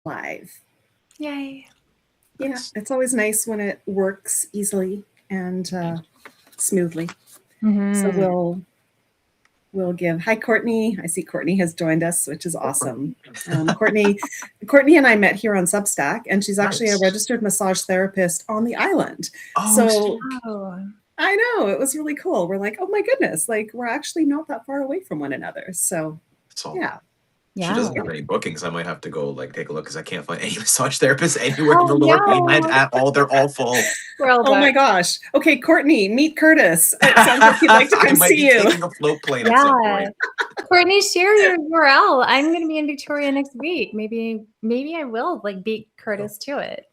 live. Yay. Yeah, it's always nice when it works easily and smoothly. So we'll give hi Courtney. I see Courtney has joined us, which is awesome. Courtney and I met here on Substack, and she's actually a registered massage therapist on the island. So I know, it was really cool. We're like, oh my goodness, like we're actually not that far away from one another. So yeah. She doesn't have any bookings. I might have to go like take a look because I can't find any massage therapists anywhere in the Lower Mainland at all. They're all full. Oh my gosh. Okay, Courtney, meet Curtis. It sounds like he'd like to come see you. Taking a float plane at some point. Courtney, share your URL. I'm going to be in Victoria next week. Maybe I will like beat Curtis to it.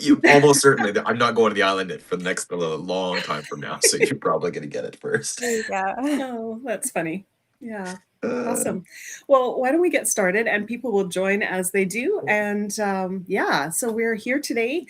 You almost certainly. I'm not going to the island for the next long time from now, so you're probably going to get it first. There you go. Oh, that's funny. Yeah. Awesome. Well, why don't we get started and people will join as they do. And so we're here today,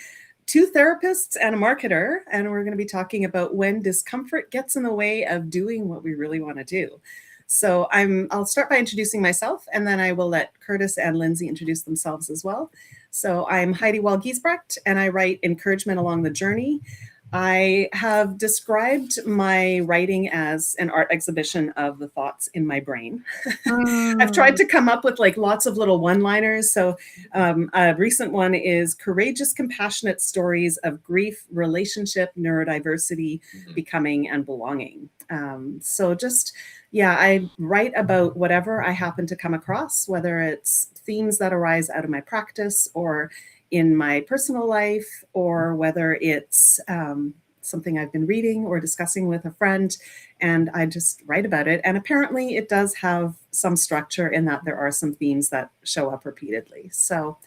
2 therapists and a marketer, and we're going to be talking about when discomfort gets in the way of doing what we really want to do. So I'll start by introducing myself, and then I will let Curtis and Lindsay introduce themselves as well. So I'm Haide Wall Giesbrecht, and I write encouragement along the journey. I have described my writing as an art exhibition of the thoughts in my brain. I've tried to come up with like lots of little one-liners. So a recent one is courageous, compassionate stories of grief, relationship, neurodiversity, becoming, and belonging. I write about whatever I happen to come across, whether it's themes that arise out of my practice or in my personal life, or whether it's something I've been reading or discussing with a friend, and I just write about it. And apparently it does have some structure in that there are some themes that show up repeatedly. So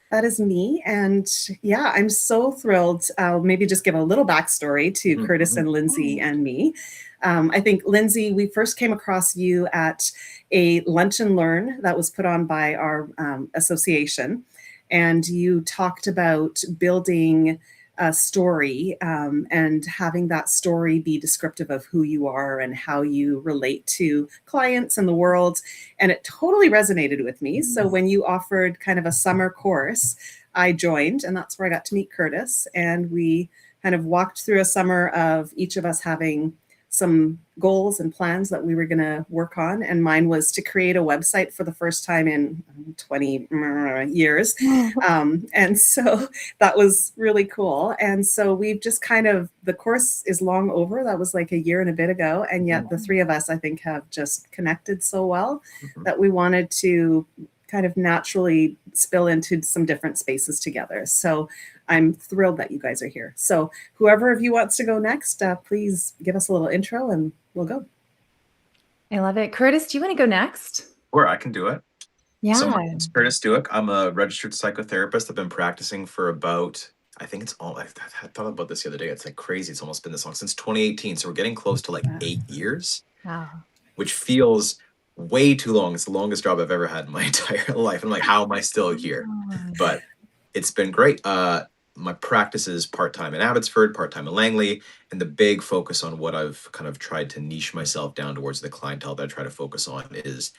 that is me. And yeah, I'm so thrilled. I'll maybe just give a little backstory to Curtis and Lindsay and me. I think, Lindsay, we first came across you at a lunch and learn that was put on by our association. And you talked about building a story and having that story be descriptive of who you are and how you relate to clients and the world. And it totally resonated with me. So when you offered kind of a summer course, I joined, and that's where I got to meet Curtis. And we kind of walked through a summer of each of us having some goals and plans that we were going to work on. And mine was to create a website for the first time in 20 years. And so that was really cool. And so we've just the course is long over. That was like a year and a bit ago. And yet the 3 of us, I think, have just connected so well that we wanted to kind of naturally spill into some different spaces together. So I'm thrilled that you guys are here. So whoever of you wants to go next, please give us a little intro and we'll go. I love it. Curtis, do you want to go next? Sure, I can do it. Yeah. So my name's Curtis Duick. I'm a registered psychotherapist. I've been practicing for about, I thought about this the other day. It's like crazy. It's almost been this long, since 2018. So we're getting close to like 8 years, which feels way too long. It's the longest job I've ever had in my entire life. I'm like, how am I still here? But it's been great. My practice is part-time in Abbotsford, part-time in Langley, and the big focus on what I've kind of tried to niche myself down towards the clientele that I try to focus on is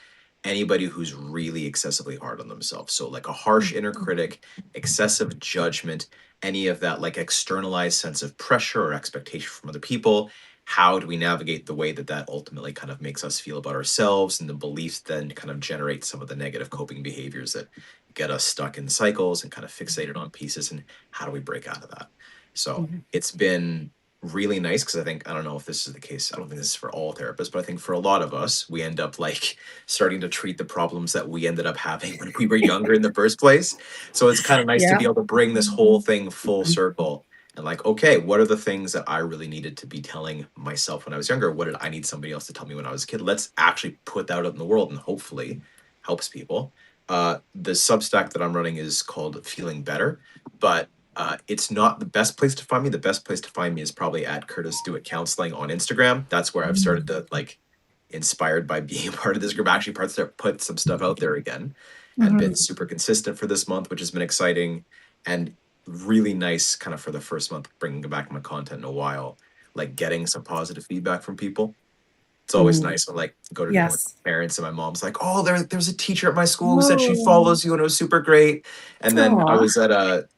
anybody who's really excessively hard on themselves. So like a harsh inner critic, excessive judgment, any of that like externalized sense of pressure or expectation from other people. How do we navigate the way that ultimately kind of makes us feel about ourselves, and the beliefs then kind of generate some of the negative coping behaviors that get us stuck in cycles and kind of fixated on pieces, and how do we break out of that? So it's been really nice, because I don't know if this is the case. I don't think this is for all therapists, but I think for a lot of us, we end up like starting to treat the problems that we ended up having when we were younger in the first place. So it's kind of nice to be able to bring this whole thing full circle. And like, okay, what are the things that I really needed to be telling myself when I was younger? What did I need somebody else to tell me when I was a kid? Let's actually put that out in the world, and hopefully helps people. The Substack that I'm running is called Feeling Better, but it's not the best place to find me. The best place to find me is probably at Curtis Duick Counseling on Instagram. That's where I've started to, like, inspired by being a part of this group, actually put some stuff out there again, and been super consistent for this month, which has been exciting and really nice kind of for the first month, bringing back my content in a while, like getting some positive feedback from people. It's always nice when like go to dinner with Yes. my parents and my mom's like, oh, there's a teacher at my school who said she Oh, follows you and it was super great. And then I Aw. was at a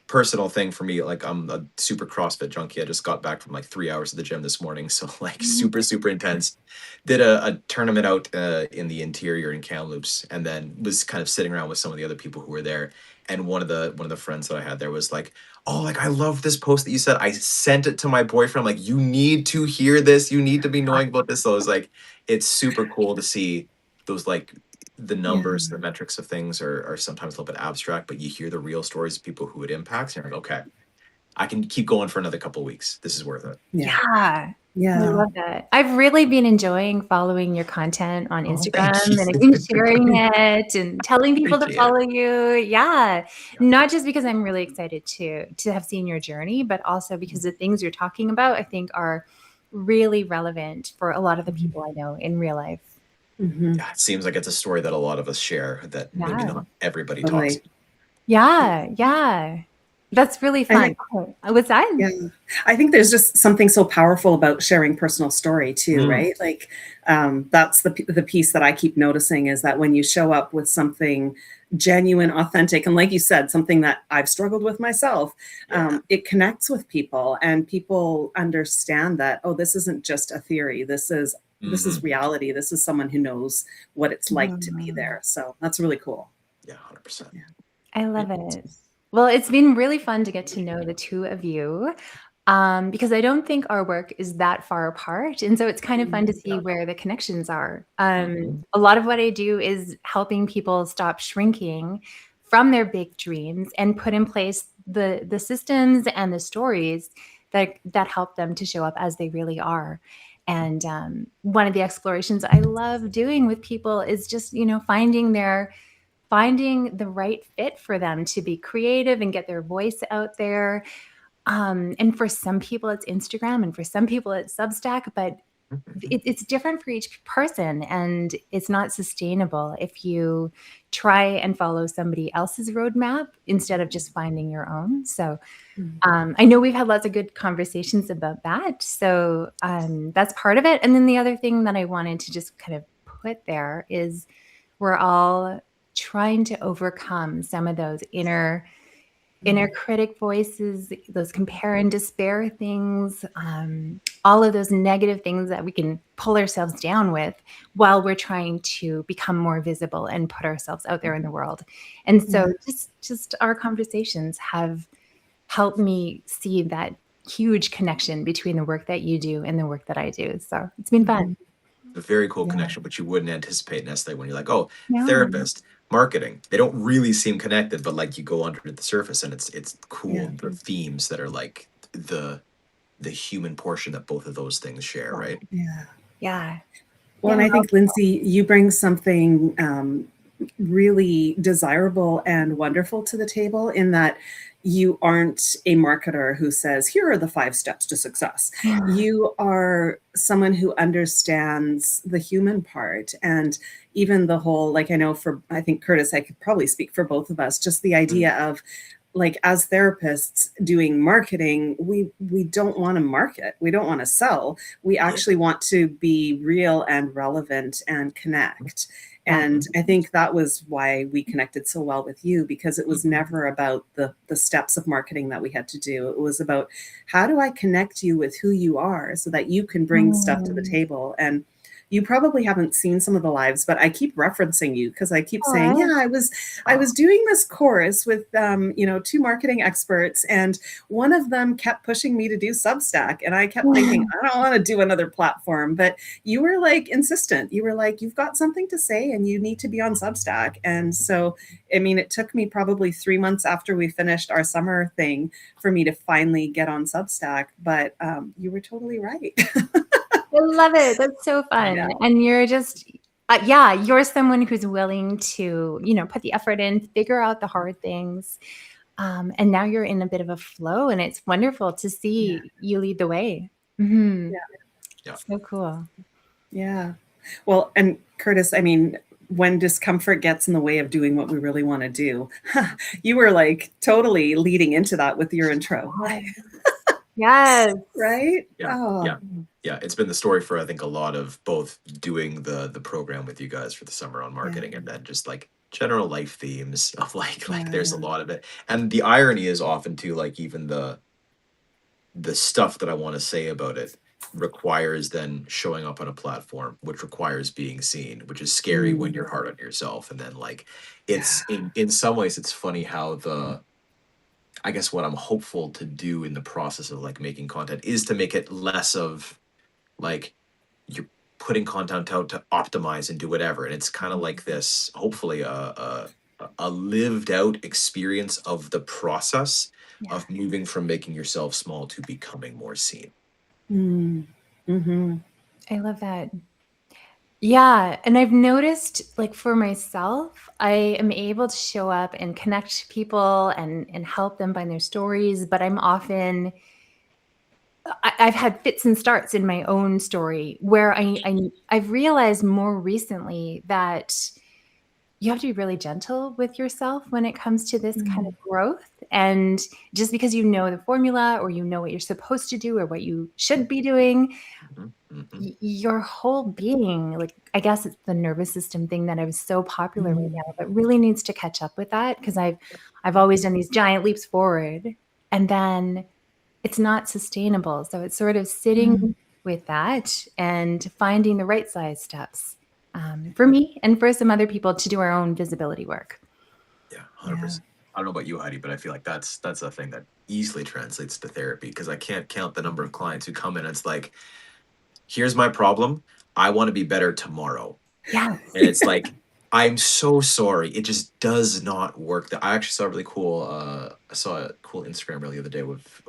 personal thing for me. Like I'm a super CrossFit junkie. I just got back from like 3 hours at the gym this morning. So like super intense. Did a tournament out in the interior in Kamloops and then was kind of sitting around with some of the other people who were there. And one of the friends that I had there was like, oh, like I love this post that you said. I sent it to my boyfriend. I'm like, you need to hear this. You need to be knowing about this. So I was like, it's super cool to see those like the numbers, Yeah. the metrics of things are sometimes a little bit abstract, but you hear the real stories of people who it impacts, and you're like, okay, I can keep going for another couple of weeks. This is worth it. Yeah. yeah. I Yeah. love that. I've really been enjoying following your content on Oh, Instagram thank you. and I've been sharing it and telling people to Appreciate it. follow you. Yeah. Yeah. Not just because I'm really excited to have seen your journey, but also because the things you're talking about, I think are really relevant for a lot of the people I know in real life. Mhm. Yeah, it seems like it's a story that a lot of us share that maybe Yeah. not everybody Totally. talks. Yeah. Yeah. That's really I fun. think, Oh, what's that? yeah, I think there's just something so powerful about sharing personal story too, right? Like, that's the piece that I keep noticing is that when you show up with something genuine, authentic, and like you said, something that I've struggled with myself, Yeah. it connects with people, and people understand that, oh, this isn't just a theory. This is Mhm. reality. This is someone who knows what it's like to be Mm. there. So that's really cool. Yeah, 100%. Yeah. I love it. Well, it's been really fun to get to know the two of you because I don't think our work is that far apart. And so it's kind of fun to see where the connections are. A lot of what I do is helping people stop shrinking from their big dreams and put in place the systems and the stories that help them to show up as they really are. And one of the explorations I love doing with people is just, finding the right fit for them to be creative and get their voice out there. And for some people, it's Instagram, and for some people, it's Substack, but it's different for each person, and it's not sustainable if you try and follow somebody else's roadmap instead of just finding your own. So I know we've had lots of good conversations about that. So that's part of it. And then the other thing that I wanted to just kind of put there is we're all trying to overcome some of those inner critic voices, those compare and despair things, all of those negative things that we can pull ourselves down with while we're trying to become more visible and put ourselves out there in the world. And so just our conversations have helped me see that huge connection between the work that you do and the work that I do. So it's been fun. A very cool Yeah. connection, which you wouldn't anticipate necessarily when you're like, oh, Yeah. therapist, marketing. They don't really seem connected, but like you go under the surface and it's cool Yeah. the themes that are like the human portion that both of those things share, right? Yeah. Yeah. Well, and I think, Lindsay, you bring something really desirable and wonderful to the table in that you aren't a marketer who says, here are the 5 steps to success. You are someone who understands the human part and even the whole, like I think Curtis, I could probably speak for both of us, just the idea of like as therapists doing marketing, we don't want to market. We don't want to sell. We actually want to be real and relevant and connect. And I think that was why we connected so well with you, because it was never about the steps of marketing that we had to do. It was about how do I connect you with who you are so that you can bring stuff to the table. And you probably haven't seen some of the lives, but I keep referencing you because I keep saying, yeah, I was doing this course with 2 marketing experts, and one of them kept pushing me to do Substack, and I kept thinking, I don't want to do another platform, but you were like insistent. You were like, you've got something to say, and you need to be on Substack. And so, I mean, it took me probably 3 months after we finished our summer thing for me to finally get on Substack, but you were totally right. I love it. That's so fun. And you're just, you're someone who's willing to, put the effort in, figure out the hard things. And now you're in a bit of a flow, and it's wonderful to see you lead the way. Mm-hmm. Yeah. So cool. Yeah. Well, and Curtis, I mean, when discomfort gets in the way of doing what we really want to do, you were like totally leading into that with your intro. Yes. Right? Yeah. Oh. Yeah. Yeah, it's been the story for I think a lot of both doing the program with you guys for the summer on Yeah. marketing, and then just like general life themes of like there's a Yeah. lot of it. And the irony is often too, like even the stuff that I want to say about it requires then showing up on a platform, which requires being seen, which is scary when you're hard on yourself. And then like it's Yeah. in some ways it's funny how I guess what I'm hopeful to do in the process of like making content is to make it less of like you're putting content out to optimize and do whatever. And it's kind of like this, hopefully a lived out experience of the process Yeah. of moving from making yourself small to becoming more seen. Mm-hmm. I love that. Yeah. And I've noticed, like, for myself, I am able to show up and connect people and help them find their stories, but I'm often I've had fits and starts in my own story where I've realized more recently that you have to be really gentle with yourself when it comes to this kind of growth. And just because you know the formula or you know what you're supposed to do or what you should be doing, your whole being, like, I guess it's the nervous system thing that is so popular right now, but really needs to catch up with that, because I've always done these giant leaps forward, and then it's not sustainable. So it's sort of sitting with that and finding the right size steps for me and for some other people to do our own visibility work. Yeah, 100%. I don't know about you, Heidi, but I feel like that's a thing that easily translates to therapy, because I can't count the number of clients who come in and it's like, here's my problem. I want to be better tomorrow. Yeah. And it's like, I'm so sorry. It just does not work. I actually saw a really cool, I saw a cool Instagram reel the other day with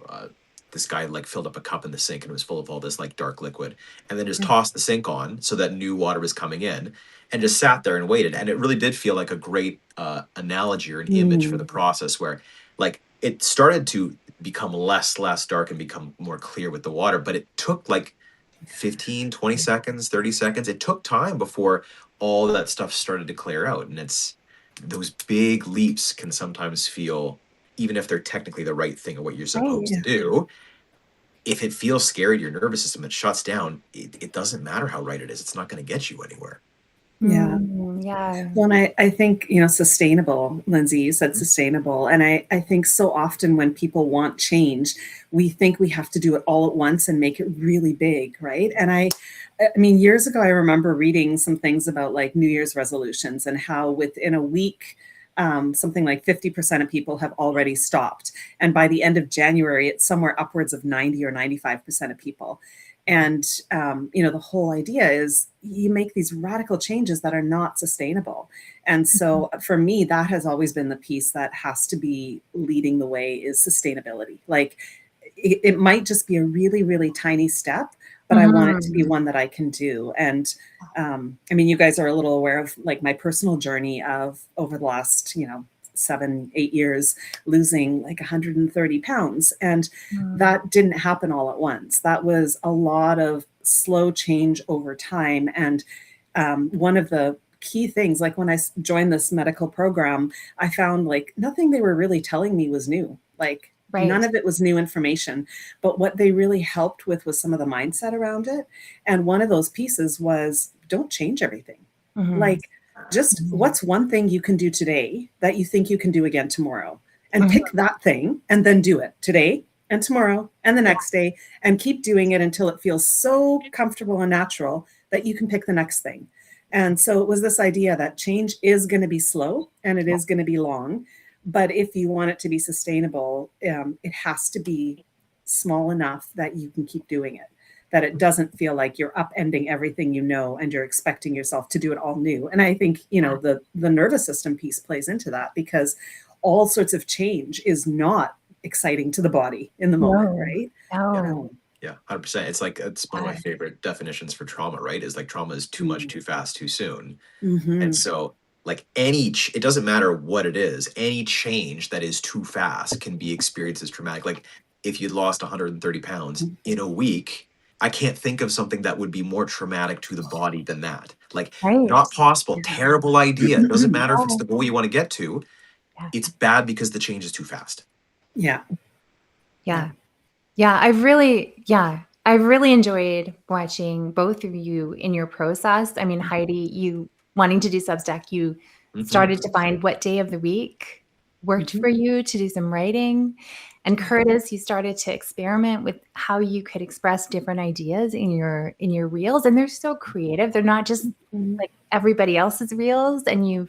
this guy like filled up a cup in the sink and it was full of all this like dark liquid, and then just tossed the sink on so that new water was coming in, and just sat there and waited. And it really did feel like a great analogy or an image for the process where like it started to become less dark and become more clear with the water, but it took like 15, 20 seconds, 30 seconds. It took time before all that stuff started to clear out. And it's those big leaps can sometimes feel, even if they're technically the right thing or what you're supposed to do, if it feels scary to your nervous system, it shuts down. It doesn't matter how right it is. It's not going to get you anywhere. Yeah. Yeah. Well, and I think, sustainable, Lindsay, you said sustainable. And I think so often when people want change, we think we have to do it all at once and make it really big, right? And I mean, years ago, I remember reading some things about like New Year's resolutions and how within a week, something like 50% of people have already stopped. And by the end of January, it's somewhere upwards of 90 or 95% of people. And, the whole idea is you make these radical changes that are not sustainable. And so for me, that has always been the piece that has to be leading the way is sustainability. Like it might just be a really, really tiny step, but I want it to be one that I can do. And I mean, you guys are a little aware of like my personal journey of over the last, 7-8 years, losing like 130 pounds. And that didn't happen all at once. That was a lot of slow change over time. And one of the key things, like when I joined this medical program, I found like nothing they were really telling me was new. Like none of it was new information, but what they really helped with was some of the mindset around it. And one of those pieces was don't change everything. Like just what's one thing you can do today that you think you can do again tomorrow, and pick that thing and then do it today and tomorrow and the next day, and keep doing it until it feels so comfortable and natural that you can pick the next thing. And so it was this idea that change is going to be slow and it is going to be long, but if you want it to be sustainable, it has to be small enough that you can keep doing it, that it doesn't feel like you're upending everything and you're expecting yourself to do it all new. And I think, the nervous system piece plays into that, because all sorts of change is not exciting to the body in the moment, right? Yeah, 100%. It's like, it's one of my favorite definitions for trauma, right? Is like trauma is too much, too fast, too soon. And so like it doesn't matter what it is, any change that is too fast can be experienced as traumatic. Like if you'd lost 130 pounds in a week, I can't think of something that would be more traumatic to the body than that. Like not possible, terrible idea. It doesn't matter if it's the goal you want to get to. It's bad because the change is too fast. Yeah. I've really, I've really enjoyed watching both of you in your process. I mean, Haide, you wanting to do Substack, you started to find what day of the week worked for you to do some writing. And Curtis, you started to experiment with how you could express different ideas in your reels. And they're so creative. They're not just like everybody else's reels. And you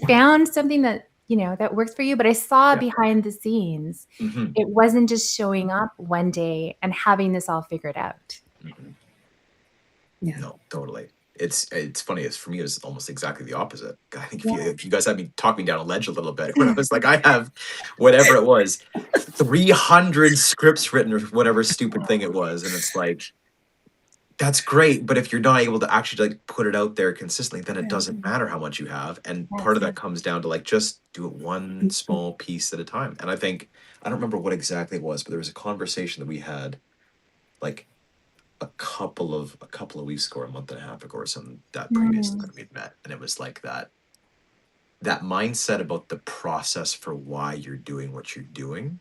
found something that, you know, that works for you. But I saw behind the scenes, it wasn't just showing up one day and having this all figured out. Yeah. No, totally. It's funny. For me, it's almost exactly the opposite. I think if you guys had me talk me down a ledge a little bit, when I was like, I have whatever it was, 300 scripts written or whatever stupid thing it was, and it's like, that's great, but if you're not able to actually like put it out there consistently, then it doesn't matter how much you have. And part of that comes down to like just do it one small piece at a time. And I think I don't remember what exactly it was, but there was a conversation that we had like a couple of weeks ago, or a month and a half ago, or something, that previous that we'd met, and it was like that mindset about the process for why you're doing what you're doing.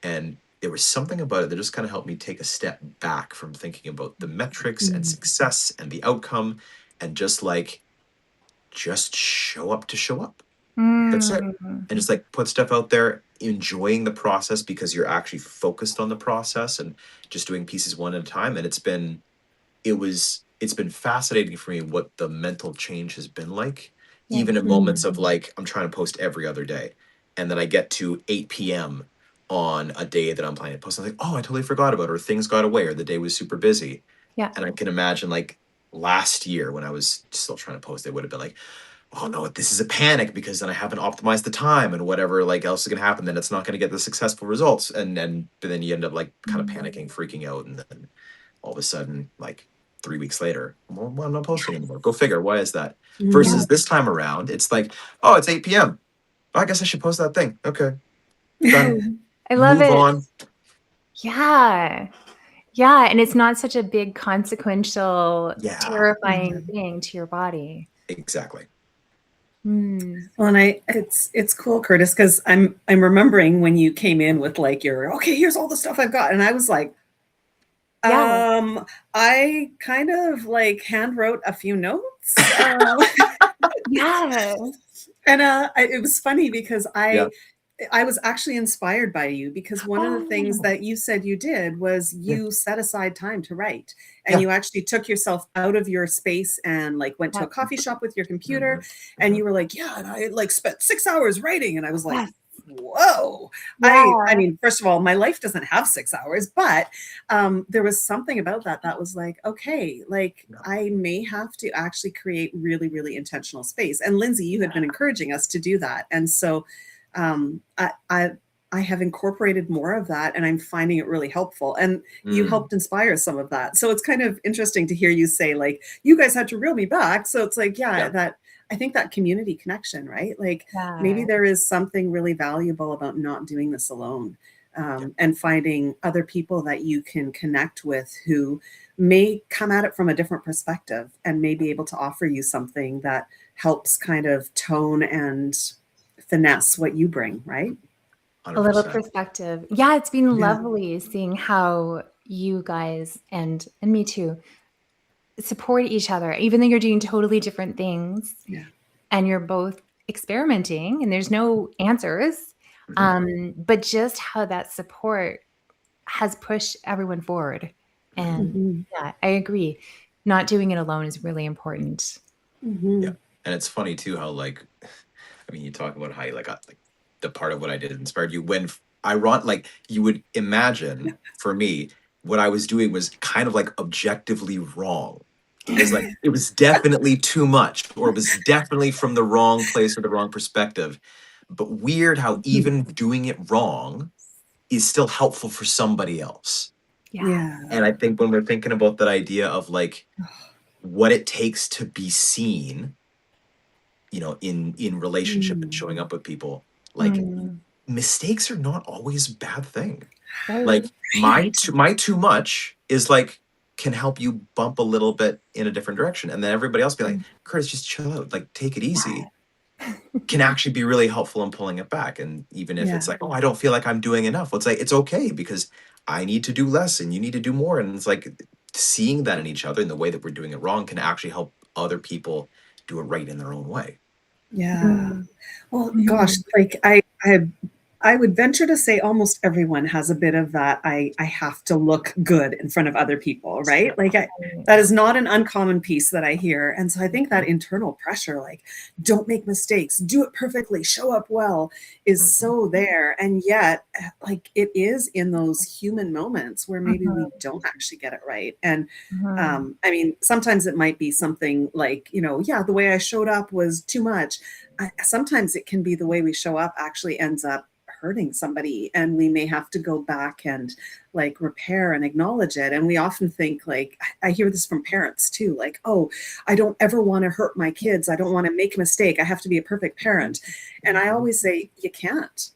And there was something about it that just kind of helped me take a step back from thinking about the metrics and success and the outcome, and just show up to show up. That's it. And just like put stuff out there, enjoying the process because you're actually focused on the process and just doing pieces one at a time. And it's been fascinating for me what the mental change has been like, even in moments of like, I'm trying to post every other day. And then I get to 8 p.m. on a day that I'm planning to post. I'm like, oh, I totally forgot about it, or things got away, or the day was super busy. Yeah. And I can imagine like last year when I was still trying to post, it would have been like, oh no, this is a panic because then I haven't optimized the time and whatever like else is gonna happen, then it's not gonna get the successful results. And then you end up like kind of panicking, freaking out, and then all of a sudden, like 3 weeks later, well, I'm not posting anymore. Go figure, why is that? Versus this time around, it's like, oh, it's 8 p.m. I guess I should post that thing. Okay. Done. I love Move it. on. Yeah. Yeah. And it's not such a big, consequential, terrifying thing to your body. Exactly. Well, and it's cool, Curtis, because I'm remembering when you came in with like your, okay, here's all the stuff I've got. And I was like, I kind of like hand wrote a few notes. Yeah. And it was funny because I was actually inspired by you, because one of the things that you said you did was you set aside time to write, and you actually took yourself out of your space and like went to a coffee shop with your computer, and you were like, and I like spent 6 hours writing. And I was like, whoa. I mean, first of all, my life doesn't have 6 hours, but there was something about that was like, okay, like I may have to actually create really, really intentional space. And Lindsay, you had been encouraging us to do that. And so I have incorporated more of that, and I'm finding it really helpful. And you helped inspire some of that. So it's kind of interesting to hear you say, like, you guys had to reel me back. So it's like, that I think that community connection, right? Like maybe there is something really valuable about not doing this alone, and finding other people that you can connect with who may come at it from a different perspective and may be able to offer you something that helps kind of tone and finesse what you bring, right? 100%. A little perspective. Yeah, it's been lovely seeing how you guys and me too support each other, even though you're doing totally different things. Yeah. And you're both experimenting and there's no answers. But just how that support has pushed everyone forward. And yeah, I agree. Not doing it alone is really important. Yeah. And it's funny too how like, I mean, you talk about how you like the part of what I did inspired you, when like you would imagine for me, what I was doing was kind of like objectively wrong. It was like, it was definitely too much, or it was definitely from the wrong place or the wrong perspective. But weird how even doing it wrong is still helpful for somebody else. Yeah. And I think when we're thinking about that idea of like what it takes to be seen, you know, in relationship and showing up with people, like mistakes are not always a bad thing. Like my too much is like, can help you bump a little bit in a different direction. And then everybody else be like, Curtis, just chill out, like take it easy. can actually be really helpful in pulling it back. And even if it's Yeah. like, oh, I don't feel like I'm doing enough, well, it's like, it's okay because I need to do less and you need to do more. And it's like seeing that in each other and the way that we're doing it wrong can actually help other people do it right in their own way. Yeah. Mm. Well, gosh, Mhm. like I would venture to say almost everyone has a bit of that. I have to look good in front of other people, right? Like that is not an uncommon piece that I hear. And so I think that internal pressure, like, don't make mistakes, do it perfectly, show up well, is Mhm. so there. And yet, like, it is in those human moments where maybe we Mhm. don't actually get it right. And Mhm. I mean, sometimes it might be something like, yeah, the way I showed up was too much. Sometimes it can be the way we show up actually ends up hurting somebody, and we may have to go back and like repair and acknowledge it. And we often think, like, I hear this from parents too, like, oh, I don't ever want to hurt my kids, I don't want to make a mistake, I have to be a perfect parent. And I always say, you can't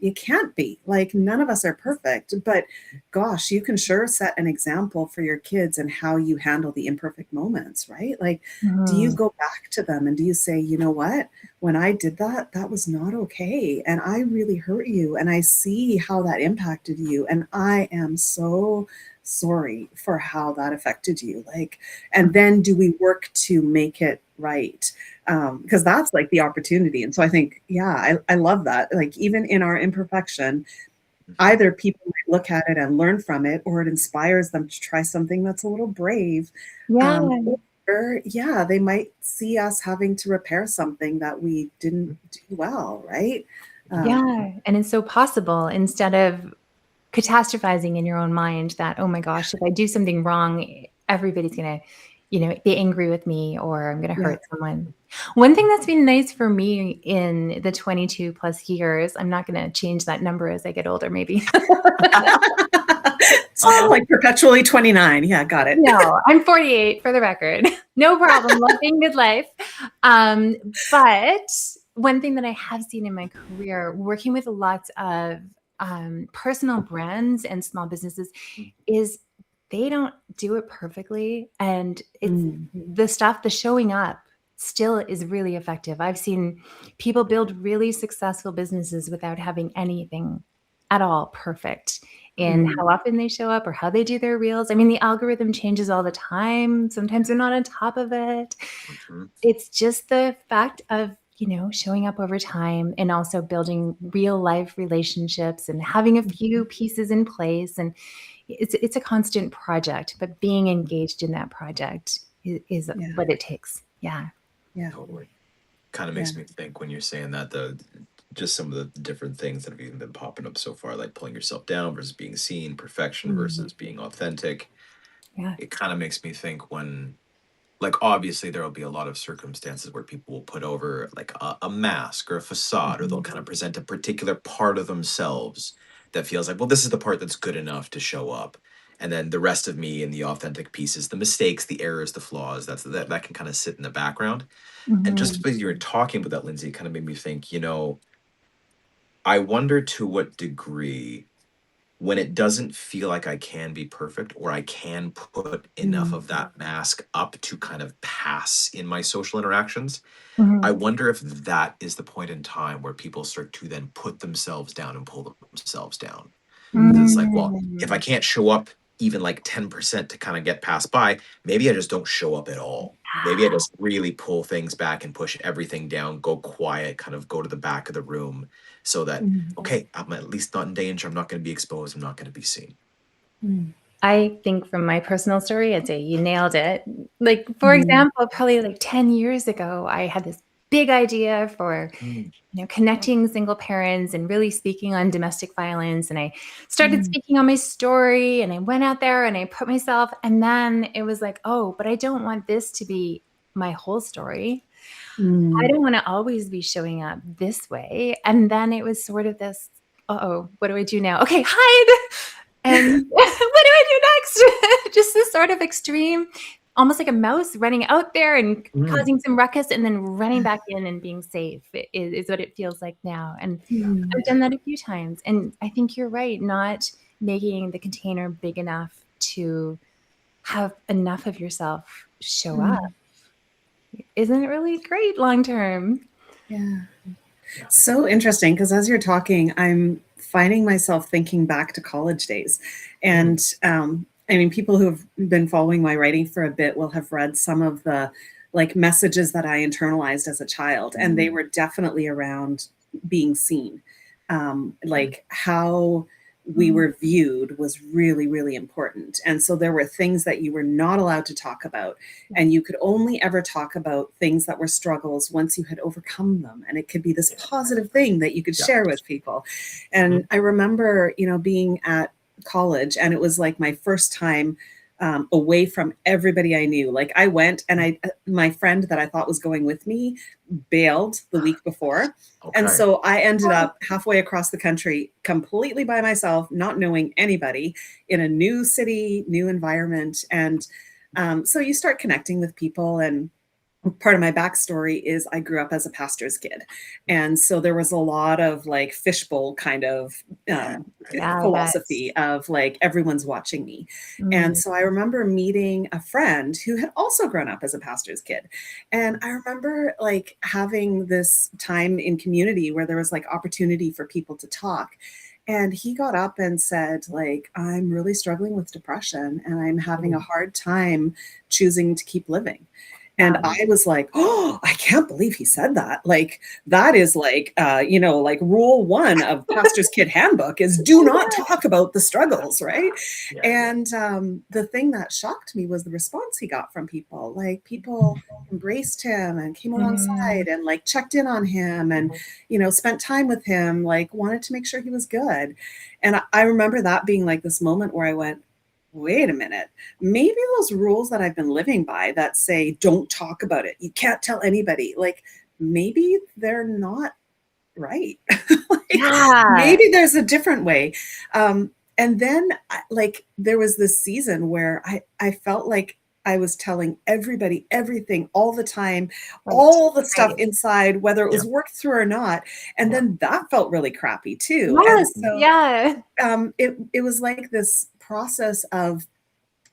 be, like, none of us are perfect, but gosh, you can sure set an example for your kids and how you handle the imperfect moments, right? Like, do you Mhm. go back to them and do you say, you know what, when I did that, that was not okay. And I really hurt you. And I see how that impacted you. And I am so sorry for how that affected you. Like, and then do we work to make it right? Because that's like the opportunity. And so I think, yeah, I love that. Like, even in our imperfection, Mhm. either people might look at it and learn from it, or it inspires them to try something that's a little brave. Yeah. Or, yeah, they might see us having to repair something that we didn't do well, right? Um, Yeah. And it's so possible, instead of catastrophizing in your own mind that, oh my gosh, if I do something wrong, everybody's going to, be angry with me, or I'm going to yeah. hurt someone. One thing that's been nice for me in the 22 plus years, I'm not going to change that number as I get older, maybe. So, like, perpetually 29. Yeah, got it. No, I'm 48 for the record. No problem. Loving midlife. But one thing that I have seen in my career, working with lots of personal brands and small businesses, is they don't do it perfectly. And it's Mm, the showing up still is really effective. I've seen people build really successful businesses without having anything at all perfect in mm, how often they show up or how they do their reels. I mean, the algorithm changes all the time. Sometimes they're not on top of it. Mhm. It's just the fact of, showing up over time, and also building real life relationships and having a few pieces in place. And it's a constant project, but being engaged in that project is yeah, what it takes. Yeah. yeah, Totally. Kind of yeah. makes me think when you're saying that, the just some of the different things that have even been popping up so far, like pulling yourself down versus being seen, perfection Mm, versus being authentic. Yeah. It kind of makes me think when, like, obviously there will be a lot of circumstances where people will put over like a mask or a facade, or they'll mhm, kind of present a particular part of themselves that feels like, well, this is the part that's good enough to show up. And then the rest of me and the authentic pieces, the mistakes, the errors, the flaws, that can kind of sit in the background. And just Mhm. because you were talking about that, Lindsay, it kind of made me think, I wonder to what degree, when it doesn't feel like I can be perfect or I can put enough mm, of that mask up to kind of pass in my social interactions, I Mhm. wonder if that is the point in time where people start to then put themselves down and pull themselves down. Because it's like, well, if I Mm. can't show up even like 10% to kind of get passed by, maybe I just don't show up at all. Maybe I just really pull things back and push everything down, go quiet, kind of go to the back of the room so that, mm, okay, I'm at least not in danger. I'm not going to be exposed. I'm not going to be seen. mm, I think from my personal story, I'd say you nailed it. Like, for mm, example, probably like 10 years ago, I had this big idea for, Mm, connecting single parents and really speaking on domestic violence. And I started mm, speaking on my story, and I went out there and I put myself, and then it was like, oh, but I don't want this to be my whole story. I mm. don't want to always be showing up this way. And then it was sort of this, uh-oh, what do I do now? Okay, hide. And what do I do next? Just this sort of extreme, almost like a mouse running out there and mm, causing some ruckus and then running back in and being safe is what it feels like now. And Mm, I've done that a few times. And I think you're right, not making the container big enough to have enough of yourself show up mm. isn't really great long term. Yeah. Yeah. So interesting, because as you're talking, I'm finding myself thinking back to college days. And I mean, people who have been following my writing for a bit will have read some of the like messages that I internalized as a child, and they were definitely around being seen. Like how we were viewed was really, really important. And so there were things that you were not allowed to talk about. And you could only ever talk about things that were struggles once you had overcome them. And it could be this positive thing that you could share with people. And I remember, you know, being at college, and it was like my first time away from everybody I knew. Like I went, and my friend that I thought was going with me bailed the week before. Okay. And so I ended up halfway across the country, completely by myself, not knowing anybody, in a new city, new environment. And so you start connecting with people. And part of my backstory is I grew up as a pastor's kid. And so there was a lot of like fishbowl kind of philosophy of like everyone's watching me. And so I remember meeting a friend who had also grown up as a pastor's kid. And I remember like having this time in community where there was like opportunity for people to talk. And he got up and said, like, I'm really struggling with depression and I'm having a hard time choosing to keep living. And I was like, oh, I can't believe he said that. Like, that is like, you know, like rule 1 of Pastor's Kid Handbook is do not talk about the struggles, right? And the thing that shocked me was the response he got from people. Like, people embraced him and came alongside and like checked in on him and, you know, spent time with him, like wanted to make sure he was good. And I remember that being like this moment where I went, wait a minute, maybe those rules that I've been living by that say, don't talk about it, you can't tell anybody, like maybe they're not right. Like, maybe there's a different way. And then like there was this season where I felt like I was telling everybody everything all the time, all the stuff inside, whether it was worked through or not. And then that felt really crappy too. And so it was like this process of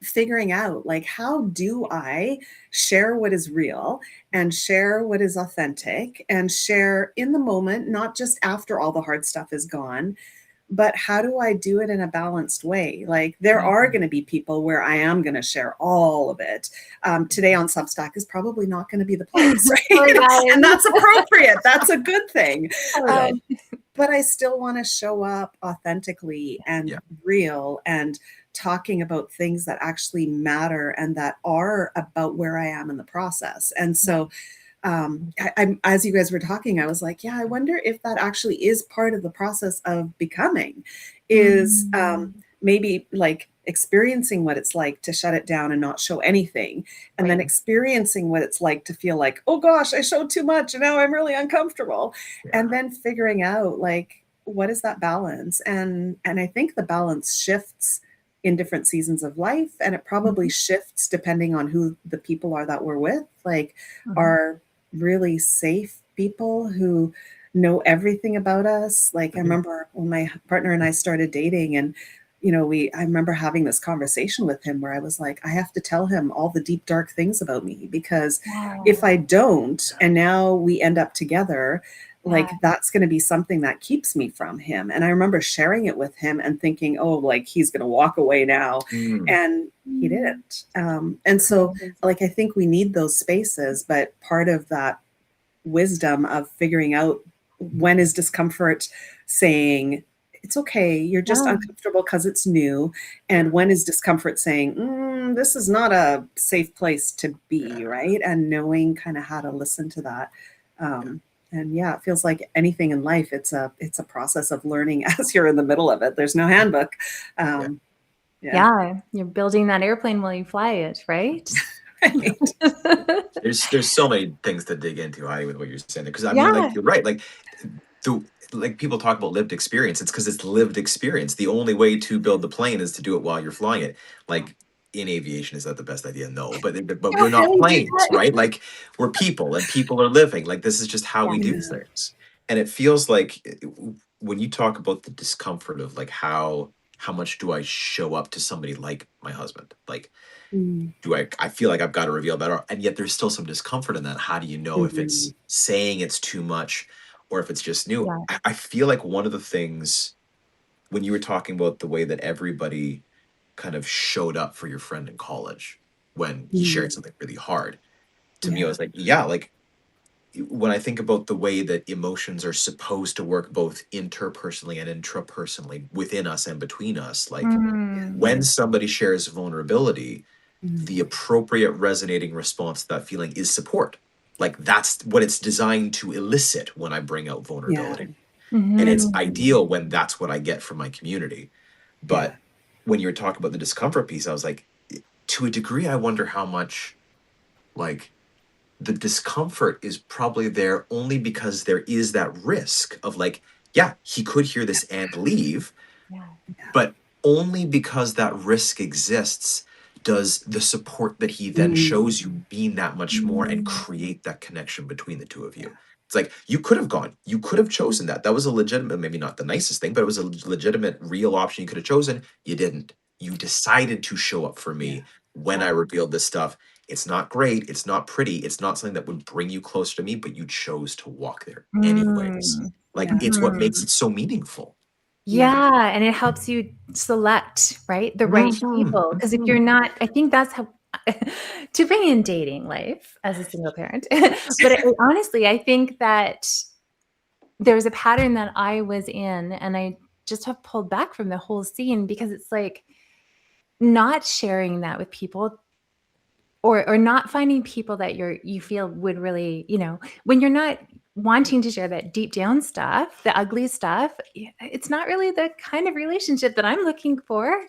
figuring out like, how do I share what is real and share what is authentic and share in the moment, not just after all the hard stuff is gone, but how do I do it in a balanced way? Like there are going to be people where I am going to share all of it. Today on Substack is probably not going to be the place, right? And that's appropriate. That's a good thing. But I still want to show up authentically and real and talking about things that actually matter and that are about where I am in the process. And so as you guys were talking, I was like, yeah, I wonder if that actually is part of the process of becoming, is maybe like experiencing what it's like to shut it down and not show anything, and then experiencing what it's like to feel like, oh gosh, I showed too much and now I'm really uncomfortable, and then figuring out like, what is that balance? And I think the balance shifts in different seasons of life, and it probably shifts depending on who the people are that we're with. Like are really safe people who know everything about us. Like I remember when my partner and I started dating, and you know, I remember having this conversation with him where I was like, I have to tell him all the deep, dark things about me, because if I don't, and now we end up together, like that's going to be something that keeps me from him. And I remember sharing it with him and thinking, oh, like he's going to walk away now. And he didn't. And so like, I think we need those spaces, but part of that wisdom of figuring out when is discomfort saying, it's okay, you're just uncomfortable because it's new. And when is discomfort saying, this is not a safe place to be, right? And knowing kind of how to listen to that. And yeah, it feels like anything in life, it's a process of learning as you're in the middle of it. There's no handbook. You're building that airplane while you fly it, right? There's so many things to dig into, Haide, with what you're saying there. Because I mean, like you're right. Like people talk about lived experience. It's because it's lived experience. The only way to build the plane is to do it while you're flying it. Like in aviation, is that the best idea? No, but we're not planes, right? Like we're people, and people are living. Like this is just how we do things. And it feels like when you talk about the discomfort of like how how much do I show up to somebody like my husband? Like, Mm. do I feel like I've got to reveal better, and yet there's still some discomfort in that. How do you know if it's saying it's too much or if it's just new? Yeah. I feel like one of the things when you were talking about the way that everybody kind of showed up for your friend in college when he shared something really hard, to me, I was like, yeah, like when I think about the way that emotions are supposed to work both interpersonally and intrapersonally within us and between us, like when somebody shares vulnerability, the appropriate resonating response to that feeling is support. Like that's what it's designed to elicit when I bring out vulnerability. And it's ideal when that's what I get from my community. But when you were talking about the discomfort piece, I was like, to a degree, I wonder how much like the discomfort is probably there only because there is that risk of like, yeah, he could hear this and leave, but only because that risk exists does the support that he then shows you mean that much more and create that connection between the two of you. It's like you could have gone, you could have chosen that. That was a legitimate, maybe not the nicest thing, but it was a legitimate, real option you could have chosen. You didn't. You decided to show up for me when I revealed this stuff. It's not great. It's not pretty. It's not something that would bring you closer to me, but you chose to walk there anyways. Like it's what makes it so meaningful. Yeah, and it helps you select, right? The right people. Because if you're not, I think that's how to bring in dating life as a single parent. But honestly, I think that there's a pattern that I was in, and I just have pulled back from the whole scene because it's like not sharing that with people or not finding people that you feel would really, when you're not wanting to share that deep down stuff, the ugly stuff, it's not really the kind of relationship that I'm looking for.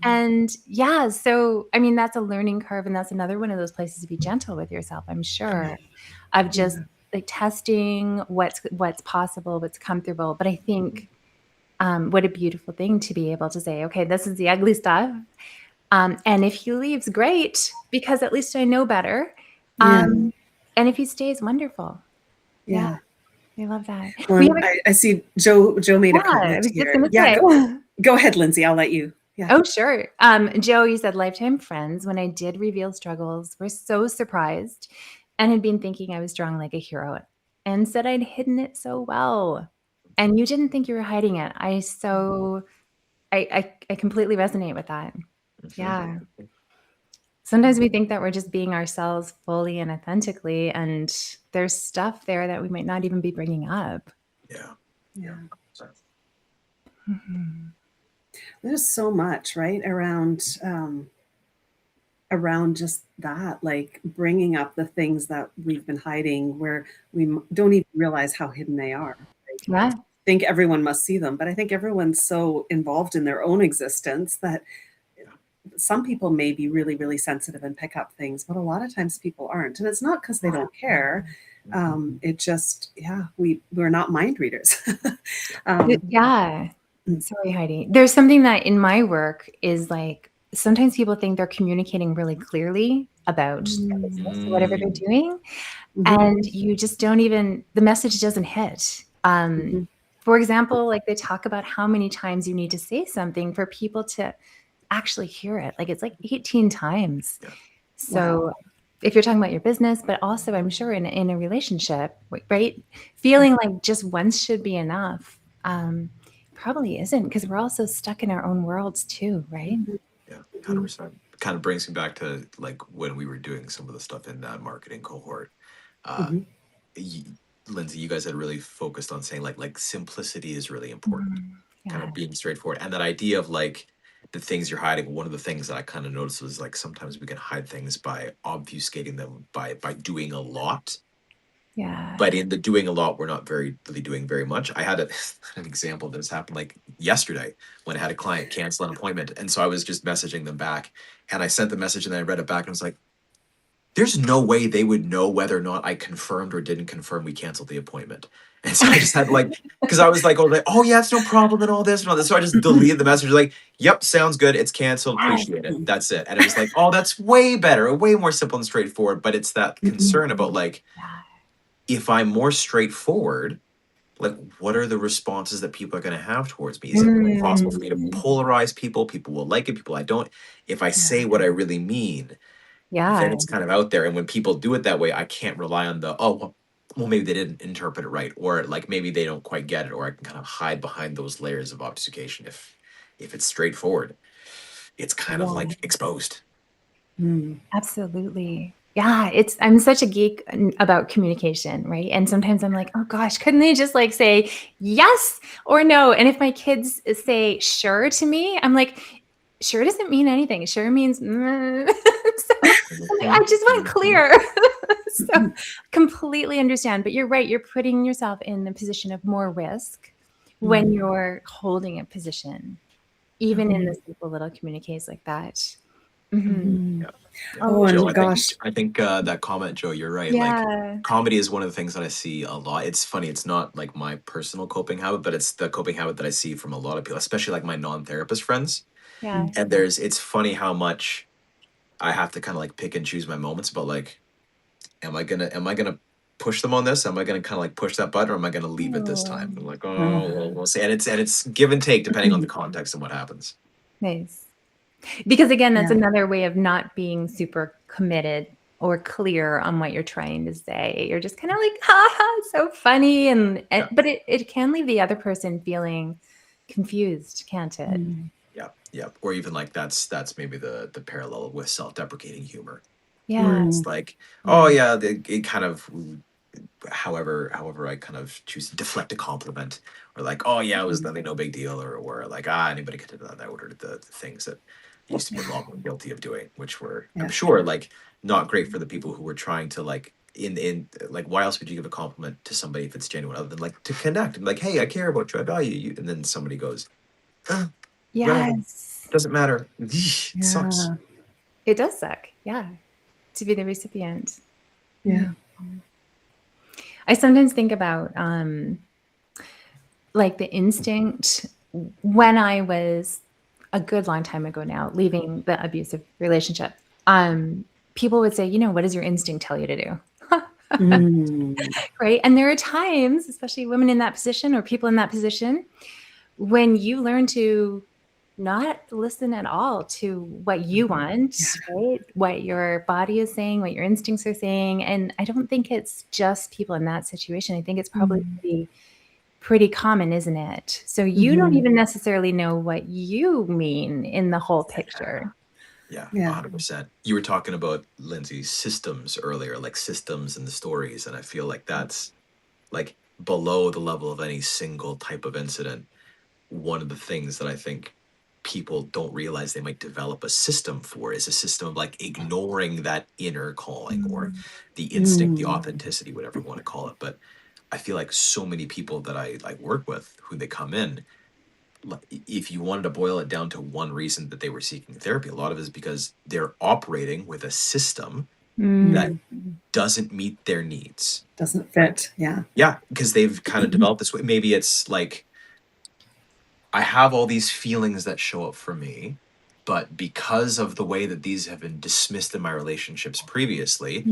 And yeah, so I mean, that's a learning curve, and that's another one of those places to be gentle with yourself, I'm sure, of just like testing what's possible, what's comfortable. But I think what a beautiful thing to be able to say, okay, this is the ugly stuff. And if he leaves, great, because at least I know better. And if he stays, wonderful. Yeah. I love that. Well, I see Joe made a comment I was here. just gonna say. Go ahead, Lindsay. I'll let you. Yeah. Oh, sure. Joe, you said lifetime friends. When I did reveal struggles, were so surprised and had been thinking I was strong like a hero and said I'd hidden it so well. And you didn't think you were hiding it. I completely resonate with that. Yeah. Sometimes we think that we're just being ourselves fully and authentically, and there's stuff there that we might not even be bringing up. Yeah. There's so much, right, around just that, like bringing up the things that we've been hiding where we don't even realize how hidden they are. Right? I think everyone must see them, but I think everyone's so involved in their own existence that some people may be really, really sensitive and pick up things, but a lot of times people aren't. And it's not because they don't care. It just, we're not mind readers. Sorry, Heidi. There's something that in my work is like, sometimes people think they're communicating really clearly about their business or whatever they're doing. And you just don't even, the message doesn't hit. For example, like they talk about how many times you need to say something for people to actually hear it. Like it's like 18 times. So if you're talking about your business, but also I'm sure in a relationship, right? Feeling like just once should be enough. Probably isn't, because we're also stuck in our own worlds too, right? Yeah, 100%. Kind of brings me back to like when we were doing some of the stuff in that marketing cohort. Lindsay, you guys had really focused on saying like simplicity is really important. Kind of being straightforward. And that idea of like the things you're hiding, one of the things that I kind of noticed was like sometimes we can hide things by obfuscating them by doing a lot. But in the doing a lot, we're not really doing very much. I had an example that has happened like yesterday when I had a client cancel an appointment. And so I was just messaging them back, and I sent the message and then I read it back and I was like, there's no way they would know whether or not I confirmed or didn't confirm we canceled the appointment. And so I just had like, because I was like, oh yeah, it's no problem and all this and all this. So I just deleted the message like, yep, sounds good. It's canceled. Appreciate it. That's it. And it was like, oh, that's way better, way more simple and straightforward. But it's that concern about like, if I'm more straightforward, like, what are the responses that people are going to have towards me? Is it possible for me to polarize people? People will like it, people I don't. If I say what I really mean, then it's kind of out there. And when people do it that way, I can't rely on the, oh, well, maybe they didn't interpret it right, or like maybe they don't quite get it, or I can kind of hide behind those layers of obfuscation. If it's straightforward, it's kind of like exposed. Absolutely. Yeah, I'm such a geek about communication, right? And sometimes I'm like, oh gosh, couldn't they just like say yes or no? And if my kids say sure to me, I'm like, sure doesn't mean anything. Sure means, so I just want clear. So completely understand. But you're right. You're putting yourself in the position of more risk when you're holding a position, even in the simple little communiques like that. Yeah. Oh, Joe, and gosh. I think that comment, Joe, you're right. Like, comedy is one of the things that I see a lot. It's funny. It's not like my personal coping habit, but it's the coping habit that I see from a lot of people, especially like my non-therapist friends. Yeah. And it's funny how much I have to kind of like pick and choose my moments about like, am I gonna push them on this? Am I gonna kind of like push that button, or am I gonna leave it this time? I'm like, oh, well, we'll see. And it's give and take depending on the context and what happens. Nice. Because again, that's another way of not being super committed or clear on what you're trying to say. You're just kind of like, ha, it's so funny. But it can leave the other person feeling confused, can't it? Yeah. Or even like that's maybe the parallel with self-deprecating humor. Yeah. It's like, oh yeah, it kind of, however I kind of choose to deflect a compliment, or like, oh yeah, it was nothing, no big deal, or like, anybody could do that. I ordered the things that I used to be a lot more guilty of doing, which were, I'm sure, like not great for the people who were trying to like in like, why else would you give a compliment to somebody if it's genuine, other than like to connect and like, hey, I care about you, I value you, and then somebody goes, Yes, doesn't matter. It sucks. It does suck. Yeah, to be the recipient. Yeah. I sometimes think about like the instinct when I was a good long time ago now, leaving the abusive relationship. People would say, what does your instinct tell you to do? Right. And there are times, especially women in that position or people in that position, when you learn to not listen at all to what you want, right? What your body is saying, what your instincts are saying. And I don't think it's just people in that situation. I think it's probably pretty common, isn't it? So you don't even necessarily know what you mean in the whole picture. Yeah, 100%. You were talking about, Lindsay, systems earlier, like systems and the stories. And I feel like that's like below the level of any single type of incident. One of the things that I think people don't realize they might develop a system for is a system of like ignoring that inner calling or the instinct, the authenticity, whatever you want to call it. But I feel like so many people that I work with, who they come in, if you wanted to boil it down to one reason that they were seeking therapy, a lot of it is because they're operating with a system that doesn't meet their needs. Doesn't fit. Yeah. Yeah, because they've kind of developed this way. Maybe it's like, I have all these feelings that show up for me, but because of the way that these have been dismissed in my relationships previously,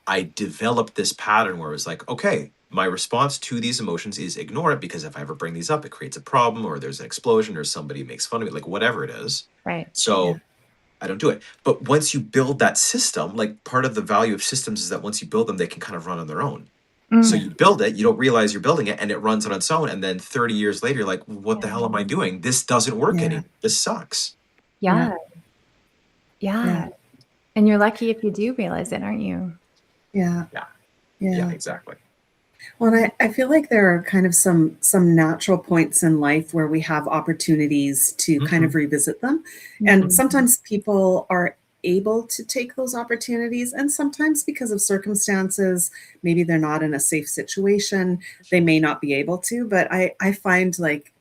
I developed this pattern where it was like, okay, my response to these emotions is ignore it, because if I ever bring these up, it creates a problem, or there's an explosion, or somebody makes fun of me, like whatever it is. Right. So I don't do it. But once you build that system, like part of the value of systems is that once you build them, they can kind of run on their own. So you build it, you don't realize you're building it, and it runs on its own. And then 30 years later, you're like, what the hell am I doing? This doesn't work anymore. This sucks. Yeah. And you're lucky if you do realize it, aren't you? Yeah, exactly. Well, I feel like there are kind of some natural points in life where we have opportunities to kind of revisit them. And sometimes people are able to take those opportunities, and sometimes because of circumstances, maybe they're not in a safe situation, they may not be able to. But I find, like,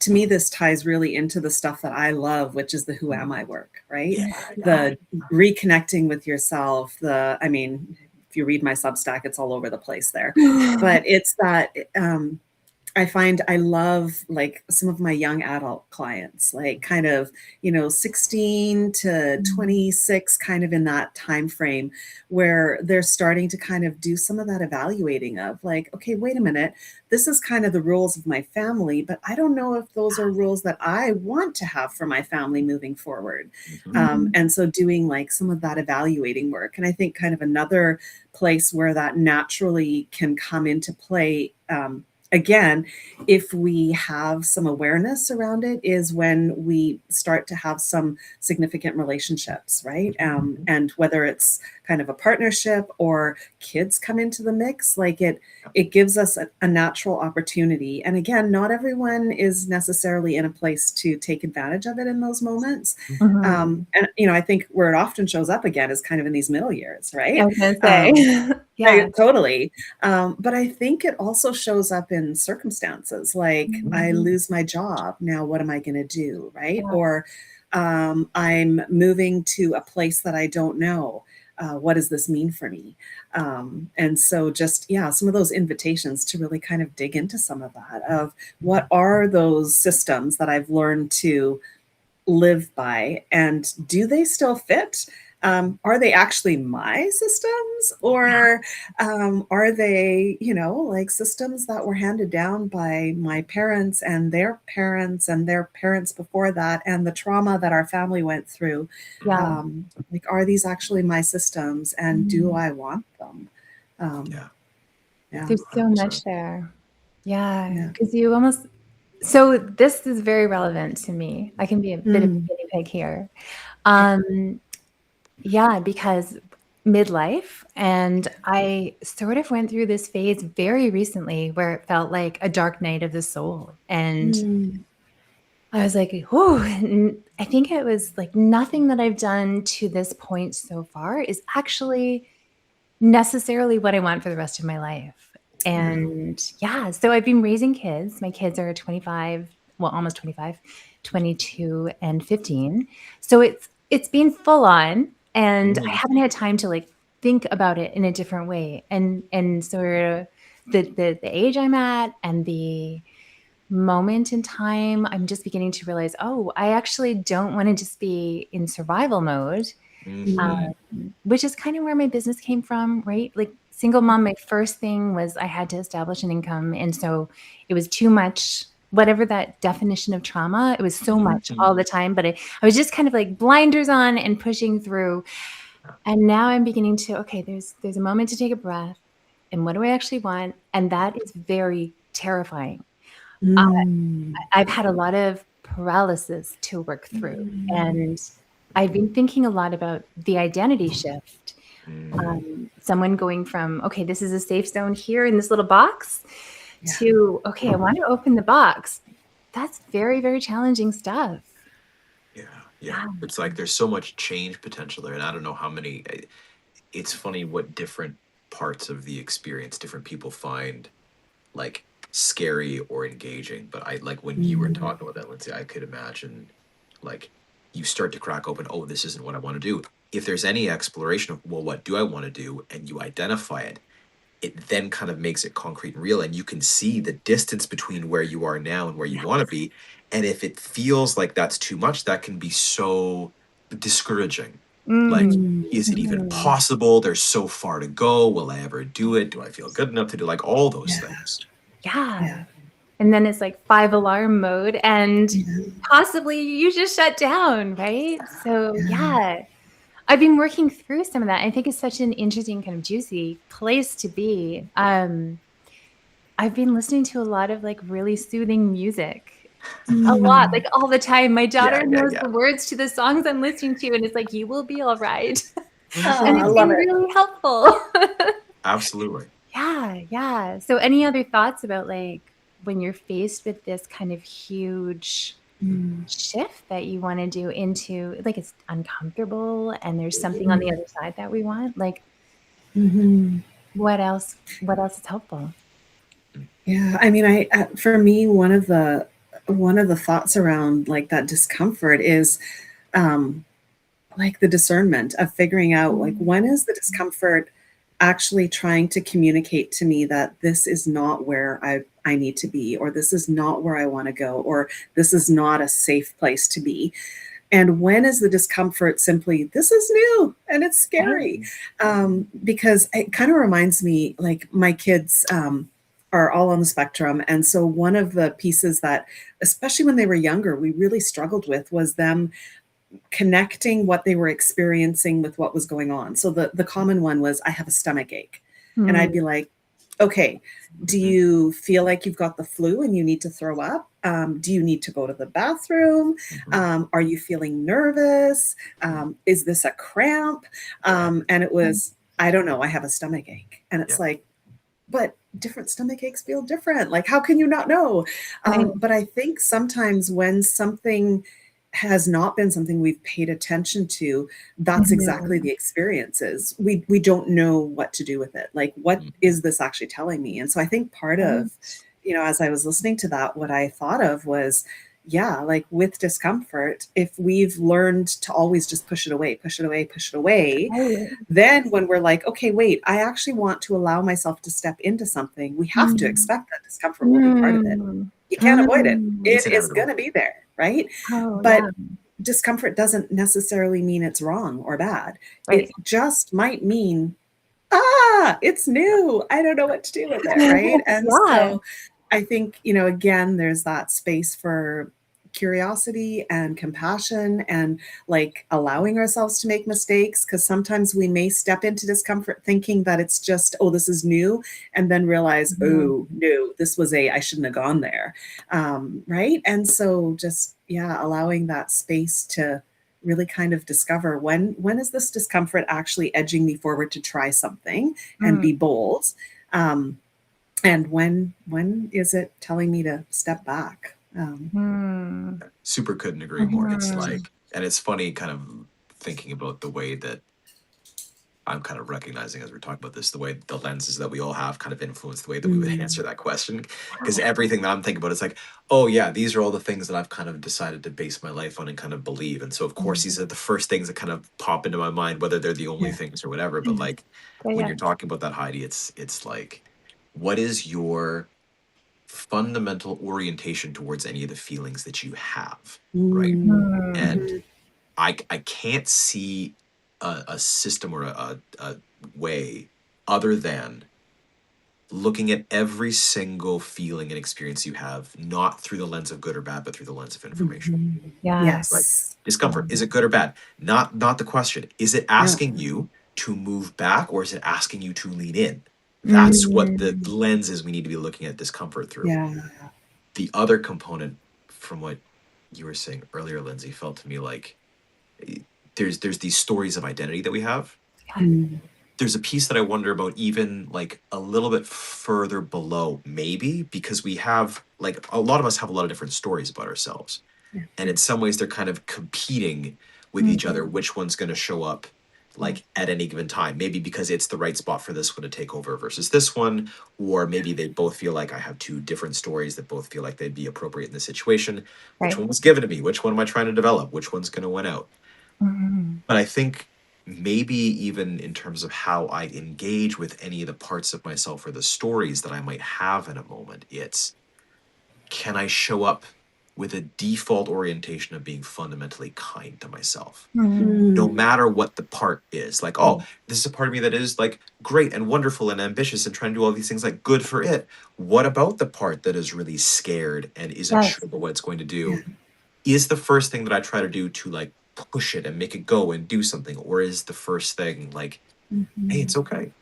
to me, this ties really into the stuff that I love, which is the who am I work, right? The reconnecting with yourself, if you read my Substack, it's all over the place there. But it's that I find I love like some of my young adult clients, like kind of, 16 to 26, kind of in that time frame where they're starting to kind of do some of that evaluating of like, okay, wait a minute, this is kind of the rules of my family, but I don't know if those are rules that I want to have for my family moving forward. And so doing like some of that evaluating work. And I think kind of another place where that naturally can come into play, again, if we have some awareness around it, is when we start to have some significant relationships, right? And whether it's kind of a partnership or kids come into the mix, like it gives us a natural opportunity. And again, not everyone is necessarily in a place to take advantage of it in those moments. And I think where it often shows up again is kind of in these middle years, right? I was gonna say, Right, totally. But I think it also shows up in circumstances like I lose my job. Now, what am I going to do? Right. Or I'm moving to a place that I don't know. What does this mean for me? And so just, some of those invitations to really kind of dig into some of that of what are those systems that I've learned to live by, and do they still fit? Are they actually my systems, or are they, like systems that were handed down by my parents and their parents before that, and the trauma that our family went through? Like, are these actually my systems, and do I want them? There's so much there. Because you almost, so this is very relevant to me. I can be a bit of a guinea pig here. Because midlife, and I sort of went through this phase very recently where it felt like a dark night of the soul. And I was like, oh, I think it was like nothing that I've done to this point so far is actually necessarily what I want for the rest of my life. And so I've been raising kids. My kids are 25, well, almost 25, 22 and 15. So it's been full on, and I haven't had time to like think about it in a different way. And so the age I'm at and the moment in time, I'm just beginning to realize, oh, I actually don't want to just be in survival mode, which is kind of where my business came from, right? Like single mom, my first thing was I had to establish an income. And so it was too much, whatever that definition of trauma, it was so much all the time, but I was just kind of like blinders on and pushing through. And now I'm beginning to, okay, there's a moment to take a breath, and what do I actually want? And that is very terrifying. I've had a lot of paralysis to work through, and I've been thinking a lot about the identity shift. Someone going from, okay, this is a safe zone here in this little box, to, okay, I want to open the box. That's very, very challenging stuff. Yeah. It's like there's so much change potential there, and I don't know how many. It's funny what different parts of the experience different people find like scary or engaging. But I like when you were talking about that, Lindsay, I could imagine like you start to crack open, oh, this isn't what I want to do. If there's any exploration of, well, what do I want to do, and you identify it, it then kind of makes it concrete and real, and you can see the distance between where you are now and where you want to be. And if it feels like that's too much, that can be so discouraging. Like, is it even possible? There's so far to go. Will I ever do it? Do I feel good enough to do like all those things? And then it's like 5-alarm mode, and possibly you just shut down, right? So I've been working through some of that. I think it's such an interesting kind of juicy place to be. I've been listening to a lot of like really soothing music. A lot, like all the time. My daughter knows the words to the songs I'm listening to, and it's like, you will be all right. And it's been really helpful. Absolutely. So any other thoughts about like when you're faced with this kind of huge shift that you want to do into, like, it's uncomfortable and there's something on the other side that we want, like what else is helpful? I mean, for me, one of the thoughts around like that discomfort is like the discernment of figuring out like, when is the discomfort actually trying to communicate to me that this is not where I need to be, or this is not where I want to go, or this is not a safe place to be. And when is the discomfort simply, this is new and it's scary? Because it kind of reminds me, like, my kids are all on the spectrum. And so one of the pieces that, especially when they were younger, we really struggled with was them connecting what they were experiencing with what was going on. So the common one was, I have a stomach ache. And I'd be like, okay, do you feel like you've got the flu and you need to throw up? Do you need to go to the bathroom? Are you feeling nervous? Is this a cramp? And it was, I don't know, I have a stomach ache. And it's like, but different stomach aches feel different. Like, how can you not know? But I think sometimes when something has not been something we've paid attention to, that's exactly the experiences. We don't know what to do with it. Like, what is this actually telling me? And so I think part of, as I was listening to that, what I thought of was, like with discomfort, if we've learned to always just push it away, then when we're like, okay, wait, I actually want to allow myself to step into something, we have to expect that discomfort will be part of it. You can't avoid it. It is going to be there, right? But discomfort doesn't necessarily mean it's wrong or bad. It just might mean, it's new. I don't know what to do with it, right? And so I think, again, there's that space for curiosity and compassion and like allowing ourselves to make mistakes, because sometimes we may step into discomfort thinking that it's just, oh, this is new, and then realize, oh no, this was I shouldn't have gone there, right? And so just allowing that space to really kind of discover when is this discomfort actually edging me forward to try something and be bold, and when is it telling me to step back? Super couldn't agree more. It's like, and it's funny kind of thinking about the way that I'm kind of recognizing as we're talking about this, the way the lenses that we all have kind of influence the way that we would answer that question. Because everything that I'm thinking about is like, oh yeah, these are all the things that I've kind of decided to base my life on and kind of believe. And so of course these are the first things that kind of pop into my mind, whether they're the only things or whatever. But like when you're talking about that, Heidi, it's like, what is your fundamental orientation towards any of the feelings that you have, right? And I can't see a system or a way other than looking at every single feeling and experience you have, not through the lens of good or bad, but through the lens of information. Yes. Like discomfort, is it good or bad? Not the question. Is it asking you to move back, or is it asking you to lean in? That's what the lens is we need to be looking at discomfort through. The other component, from what you were saying earlier, Lindsay, felt to me like there's these stories of identity that we have. There's a piece that I wonder about even like a little bit further below, maybe, because we have, like, a lot of us have a lot of different stories about ourselves. And in some ways they're kind of competing with each other, which one's going to show up like at any given time, maybe because it's the right spot for this one to take over versus this one, or maybe they both feel like I have two different stories that both feel like they'd be appropriate in this situation. Which one was given to me? Which one am I trying to develop? Which one's going to win out? But I think maybe even in terms of how I engage with any of the parts of myself or the stories that I might have in a moment, it's, can I show up with a default orientation of being fundamentally kind to myself, no matter what the part is? Like, oh, this is a part of me that is like great and wonderful and ambitious and trying to do all these things, like good for it. What about the part that is really scared and isn't sure about what it's going to do? Is the first thing that I try to do to like push it and make it go and do something, or is the first thing like, hey, it's okay.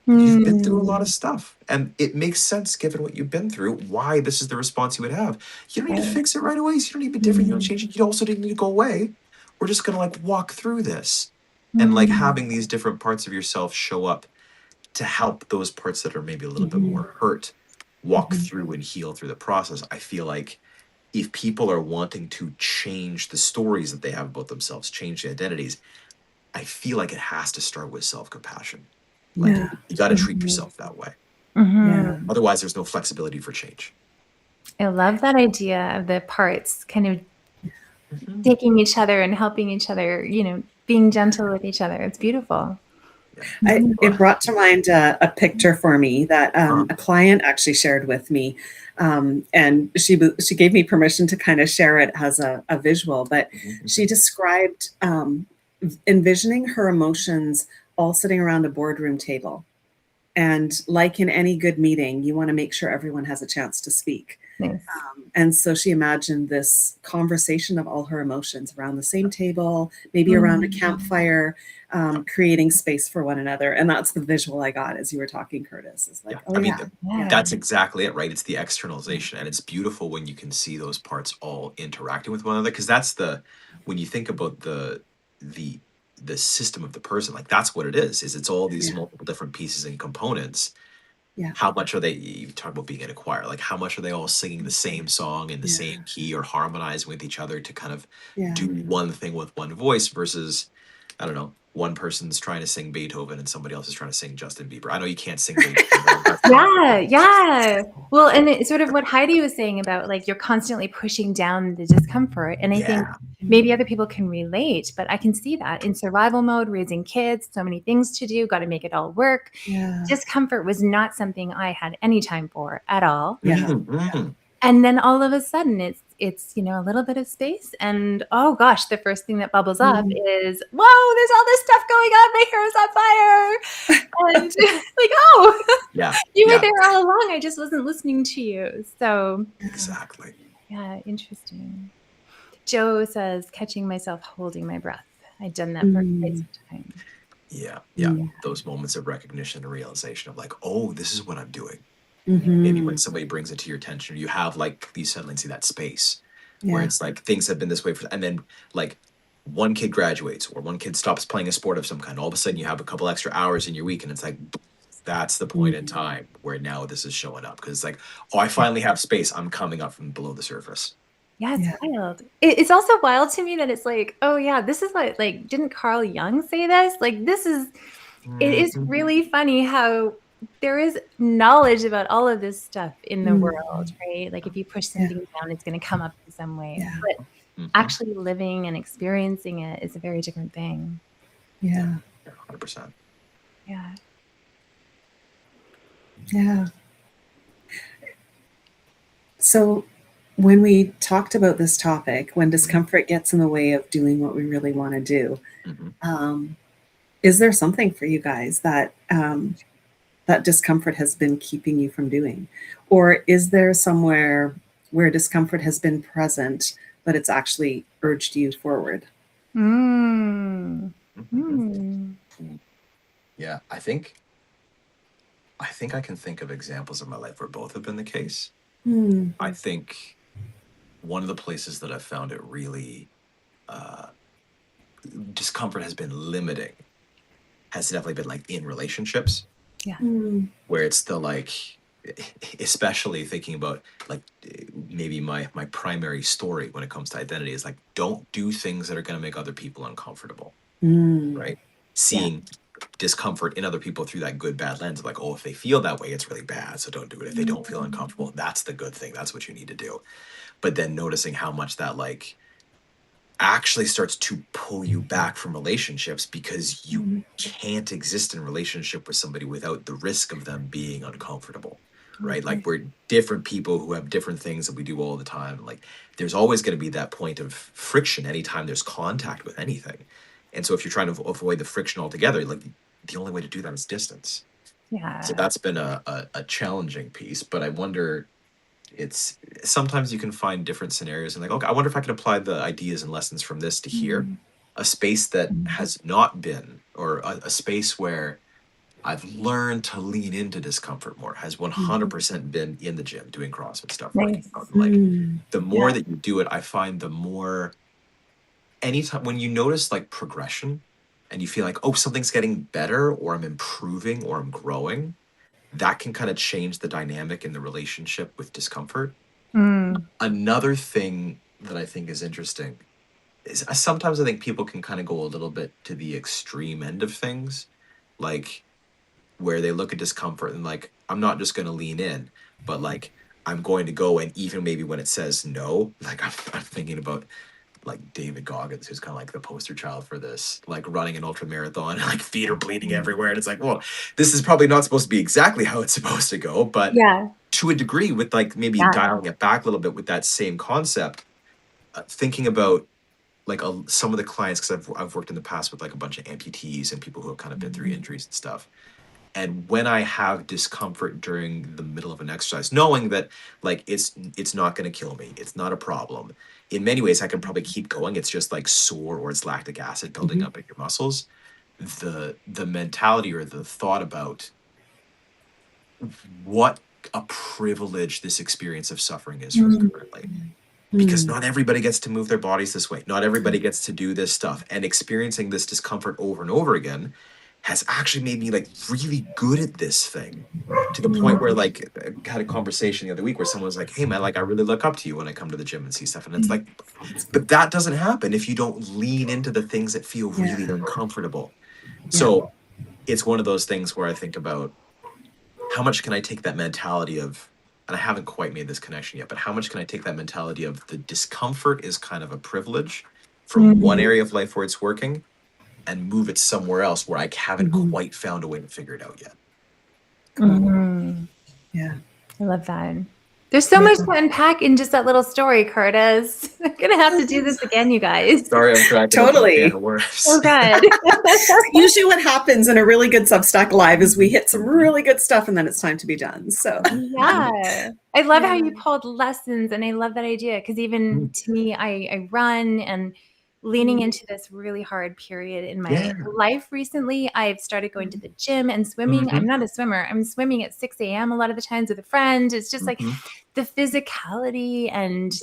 You've been through a lot of stuff, and it makes sense given what you've been through, why this is the response you would have. You don't need to fix it right away. So you don't need to be different. You don't change it. You also didn't need to go away. We're just going to like walk through this, and like having these different parts of yourself show up to help those parts that are maybe a little bit more hurt walk through and heal through the process. I feel like if people are wanting to change the stories that they have about themselves, change the identities, I feel like it has to start with self-compassion. Like, you got to treat yourself that way. Otherwise, there's no flexibility for change. I love that idea of the parts kind of taking each other and helping each other, being gentle with each other. It's beautiful. It brought to mind a picture for me that a client actually shared with me. And she gave me permission to kind of share it as a visual, but she described envisioning her emotions all sitting around a boardroom table. And like in any good meeting, you want to make sure everyone has a chance to speak. Nice. And so she imagined this conversation of all her emotions around the same table, maybe around a campfire, creating space for one another. And that's the visual I got as you were talking, Curtis. It's like, that's exactly it, right? It's the externalization, and it's beautiful when you can see those parts all interacting with one another, because that's when you think about the system of the person, like that's what it is it's all these multiple different pieces and components. How much are they, you talk about being in a choir, like how much are they all singing the same song in the same key or harmonizing with each other to kind of do one thing with one voice versus, I don't know, one person's trying to sing Beethoven and somebody else is trying to sing Justin Bieber. I know you can't sing Beethoven. Yeah. Well, and it's sort of what Haide was saying about, like, you're constantly pushing down the discomfort. And I think maybe other people can relate, but I can see that in survival mode, raising kids, so many things to do, got to make it all work. Discomfort was not something I had any time for at all. And then all of a sudden it's a little bit of space, and oh gosh, the first thing that bubbles up is, whoa, there's all this stuff going on, my hair is on fire. And like, oh, you were there all along, I just wasn't listening to you. So exactly. Yeah, interesting. Joe says, catching myself holding my breath. I'd done that for quite some time. Those moments of recognition and realization of like, oh, this is what I'm doing. Maybe when somebody brings it to your attention, you have, like you suddenly see that space where it's like things have been this way and then like one kid graduates or one kid stops playing a sport of some kind. All of a sudden you have a couple extra hours in your week, and it's like, that's the point in time where now this is showing up, because it's like, oh, I finally have space. I'm coming up from below the surface. Yeah, it's wild. It's also wild to me that it's like, oh yeah, this is what, like, didn't Carl Jung say this? Like, this is, it is really funny how there is knowledge about all of this stuff in the world, right? Like if you push something down, it's going to come up in some way. But actually living and experiencing it is a very different thing. 100%. Yeah. So when we talked about this topic, when discomfort gets in the way of doing what we really want to do, is there something for you guys that that discomfort has been keeping you from doing? Or is there somewhere where discomfort has been present, but it's actually urged you forward? Yeah, I think I can think of examples in my life where both have been the case. I think one of the places that I've found it really discomfort has been limiting has definitely been like in relationships. Where it's the, like, especially thinking about like maybe my primary story when it comes to identity is like, don't do things that are going to make other people uncomfortable. Right? Seeing discomfort in other people through that good bad lens of like, oh, if they feel that way, it's really bad, so don't do it. If they don't feel uncomfortable, that's the good thing, that's what you need to do. But then noticing how much that like actually starts to pull you back from relationships, because you can't exist in a relationship with somebody without the risk of them being uncomfortable, right? Like, we're different people who have different things that we do all the time. Like, there's always going to be that point of friction anytime there's contact with anything. And so if you're trying to avoid the friction altogether, like, the only way to do that is distance. So that's been a challenging piece. But I wonder, it's sometimes you can find different scenarios and like, okay, I wonder if I can apply the ideas and lessons from this to here. A space that has not been, or a space where I've learned to lean into discomfort more, has 100% been in the gym doing CrossFit stuff. Like the more that you do it, I find the more, anytime when you notice like progression and you feel like, oh, something's getting better, or I'm improving, or I'm growing, that can kind of change the dynamic in the relationship with discomfort. Another thing that I think is interesting is sometimes I think people can kind of go a little bit to the extreme end of things, like where they look at discomfort and like, I'm not just going to lean in, but like, I'm going to go, and even maybe when it says no, like I'm thinking about like David Goggins, who's kind of like the poster child for this, like running an ultra marathon, like feet are bleeding everywhere. And it's like, well, this is probably not supposed to be exactly how it's supposed to go, but Yeah. to a degree, with like maybe Yeah. dialing it back a little bit with that same concept, thinking about like some of the clients, because I've worked in the past with like a bunch of amputees and people who have kind of been through injuries and stuff. And when I have discomfort during the middle of an exercise, knowing that like it's not going to kill me, it's not a problem. In many ways, I can probably keep going. It's just like sore or it's lactic acid building up in your muscles. The mentality or the thought about what a privilege this experience of suffering is for me currently. Because not everybody gets to move their bodies this way. Not everybody gets to do this stuff. And experiencing this discomfort over and over again has actually made me like really good at this thing, to the point where like I had a conversation the other week where someone was like, hey man, like I really look up to you when I come to the gym and see stuff. And it's like, but that doesn't happen if you don't lean into the things that feel really uncomfortable. So it's one of those things where I think about how much can I take that mentality of, and I haven't quite made this connection yet, but how much can I take that mentality of the discomfort is kind of a privilege from one area of life where it's working, and move it somewhere else where I haven't quite found a way to figure it out yet. Yeah. I love that. There's so much to unpack in just that little story, Curtis. I'm going to have to do this again, you guys. Sorry, I'm cracking Totally. up on words. So good. Usually what happens in a really good Substack Live is we hit some really good stuff and then it's time to be done. So yeah. I love how you pulled lessons, and I love that idea, because even to me, I run, and leaning into this really hard period in my life recently, I've started going to the gym and swimming. I'm not a swimmer. I'm swimming at 6 a.m. a lot of the times with a friend. It's just like the physicality, and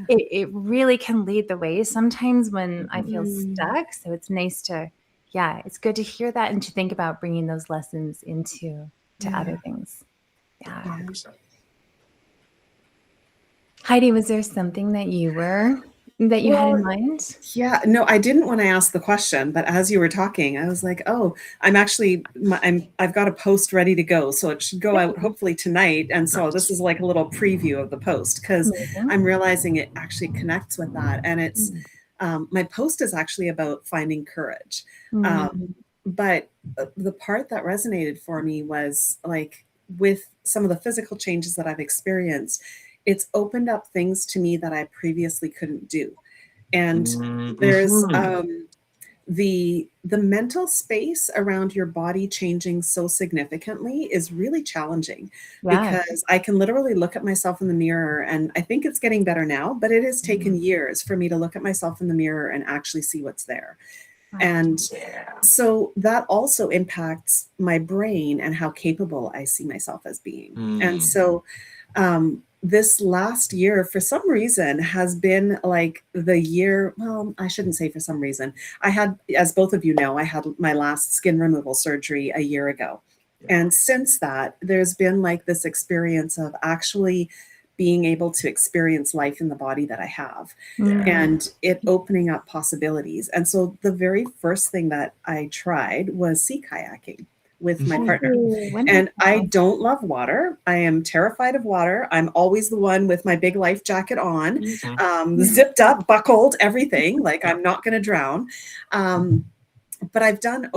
it really can lead the way sometimes when I feel stuck. So it's nice to, it's good to hear that and to think about bringing those lessons into other things. Yeah. 100%. Heidi, was there something that you had in mind? Yeah, no, I didn't when I asked the question, but as you were talking, I was like, oh, I've got a post ready to go. So it should go out hopefully tonight. And so this is like a little preview of the post, because I'm realizing it actually connects with that. And it's, my post is actually about finding courage. But the part that resonated for me was like, with some of the physical changes that I've experienced, it's opened up things to me that I previously couldn't do. And there's the mental space around your body changing so significantly is really challenging, because I can literally look at myself in the mirror, and I think it's getting better now, but it has taken years for me to look at myself in the mirror and actually see what's there. And so that also impacts my brain and how capable I see myself as being. And so this last year, for some reason, has been like the year, well, I shouldn't say for some reason. I had, as both of you know, I had my last skin removal surgery a year ago. And since that, there's been like this experience of actually being able to experience life in the body that I have, and it opening up possibilities. And so the very first thing that I tried was sea kayaking with my partner. And I don't love water. I am terrified of water. I'm always the one with my big life jacket on, zipped up, buckled, everything. Like I'm not going to drown. But I've done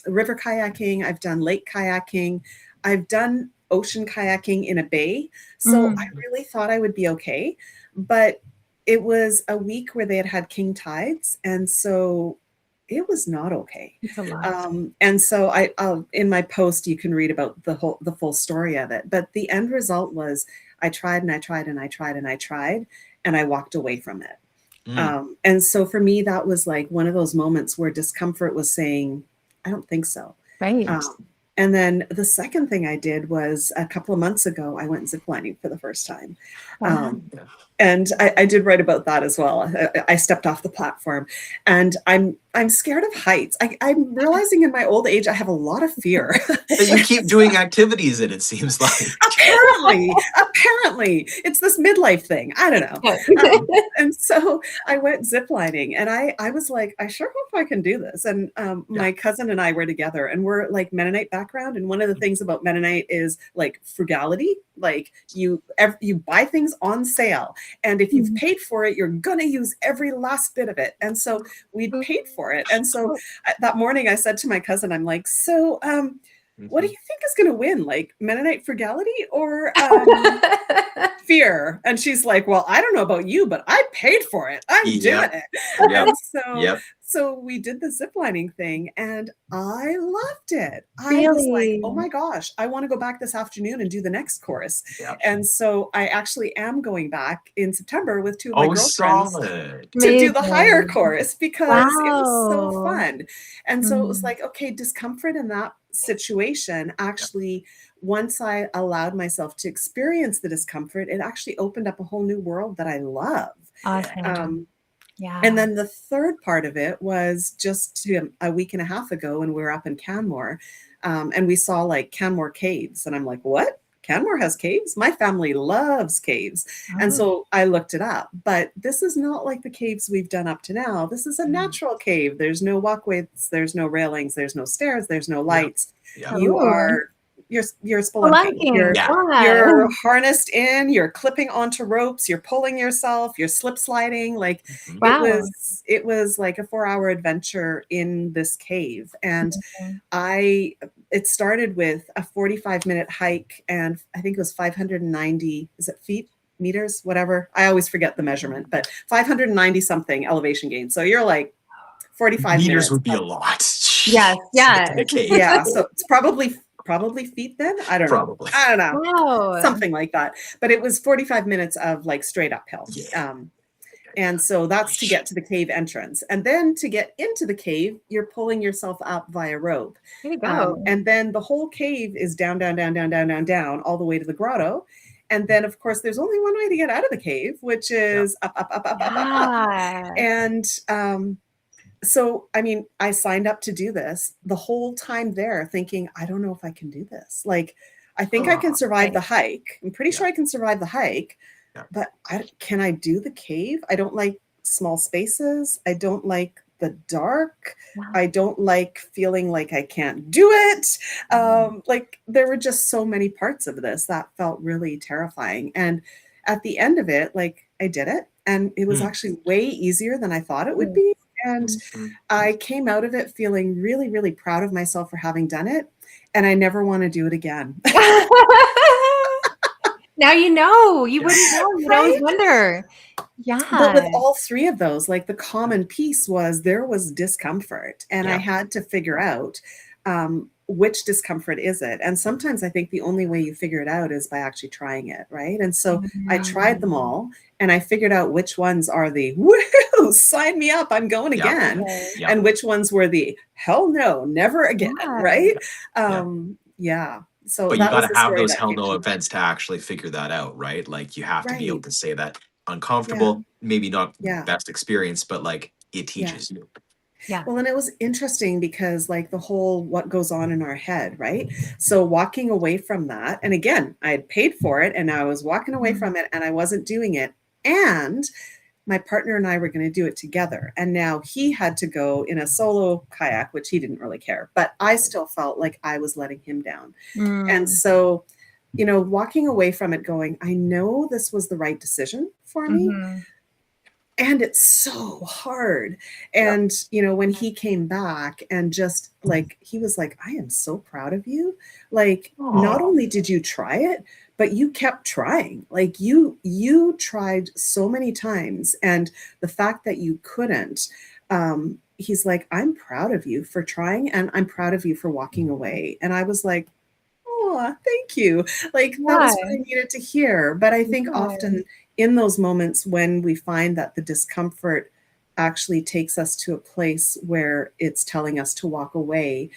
river kayaking. I've done lake kayaking. I've done ocean kayaking in a bay. So I really thought I would be okay. But it was a week where they had king tides. And so it was not okay. It's a lot. And so I in my post, you can read about the full story of it. But the end result was I tried and I tried and I tried and I tried, and I walked away from it. And so for me, that was like one of those moments where discomfort was saying, I don't think so. Right. And then the second thing I did was a couple of months ago, I went ziplining for the first time. And I did write about that as well. I stepped off the platform, and I'm scared of heights. I'm realizing in my old age, I have a lot of fear. You keep doing activities and it seems like. Apparently, it's this midlife thing. I don't know. And so I went ziplining, and I was like, I sure hope I can do this. And my cousin and I were together, and we're like Mennonite background. background. And one of the things about Mennonite is like frugality. Like you buy things on sale, and if you've paid for it, you're gonna use every last bit of it. And so we paid for it. And so that morning I said to my cousin, I'm like, so what do you think is going to win, like Mennonite frugality or fear? And she's like, well, I don't know about you, but I paid for it. I'm doing it. And so we did the ziplining thing, and I loved it. I was like, oh my gosh, I want to go back this afternoon and do the next course. And so I actually am going back in September with 2 of my girlfriends to do the higher course, because it was so fun. And so it was like, okay, discomfort in that situation actually, once I allowed myself to experience the discomfort, it actually opened up a whole new world that I love. Awesome. And then the third part of it was just a week and a half ago when we were up in Canmore, and we saw like Canmore caves, and I'm like, what? Canmore has caves? My family loves caves. And so I looked it up, but this is not like the caves we've done up to now. This is a natural cave. There's no walkways, there's no railings, there's no stairs, there's no lights. You're spelunking. You're harnessed in, you're clipping onto ropes, you're pulling yourself, you're slip sliding. Like it was like a 4-hour adventure in this cave. And it started with a 45-minute hike, and I think it was 590, is it feet? Meters, whatever. I always forget the measurement, but 590 something elevation gain. So you're like 45 meters minutes would be a lot. Yes. Yeah. Yeah. So it's probably feet then. I don't know. I don't know. Wow. Something like that. But it was 45 minutes of like straight uphill. And so that's to get to the cave entrance. And then to get into the cave, you're pulling yourself up via rope. There you go. And then the whole cave is down, down, down, down, down, down, down, all the way to the grotto. And then, of course, there's only one way to get out of the cave, which is up, up, up, up, up, up, up. And so, I mean, I signed up to do this the whole time there thinking, I don't know if I can do this. Like, I think I can survive the hike. I'm pretty sure I can survive the hike. But can I do the cave? I don't like small spaces. I don't like the dark. I don't like feeling like I can't do it. Like there were just so many parts of this that felt really terrifying. And at the end of it, like I did it, and it was actually way easier than I thought it would be. And I came out of it feeling really, really proud of myself for having done it. And I never want to do it again. Now you know. You wouldn't know. You'd always wonder. Yeah. But with all three of those, like the common piece was there was discomfort. And I had to figure out which discomfort is it. And sometimes I think the only way you figure it out is by actually trying it, right? And so I tried them all, and I figured out which ones are the, woo, sign me up, I'm going again. And which ones were the, hell no, never again, right? So but you got to have those hell no events to actually figure that out, right? Like you have to be able to say that uncomfortable, maybe not best experience, but like it teaches you. Well, and it was interesting because like the whole what goes on in our head, right? So walking away from that, and again, I had paid for it and I was walking away from it and I wasn't doing it. And my partner and I were going to do it together. And now he had to go in a solo kayak, which he didn't really care, but I still felt like I was letting him down. And so, you know, walking away from it going, I know this was the right decision for me. And it's so hard. And, you know, when he came back and just like, he was like, I am so proud of you. Like, not only did you try it, but you kept trying. Like you tried so many times. And the fact that you couldn't, he's like, I'm proud of you for trying. And I'm proud of you for walking away. And I was like, oh, thank you. Like that was what I needed to hear. But I think often in those moments when we find that the discomfort actually takes us to a place where it's telling us to walk away,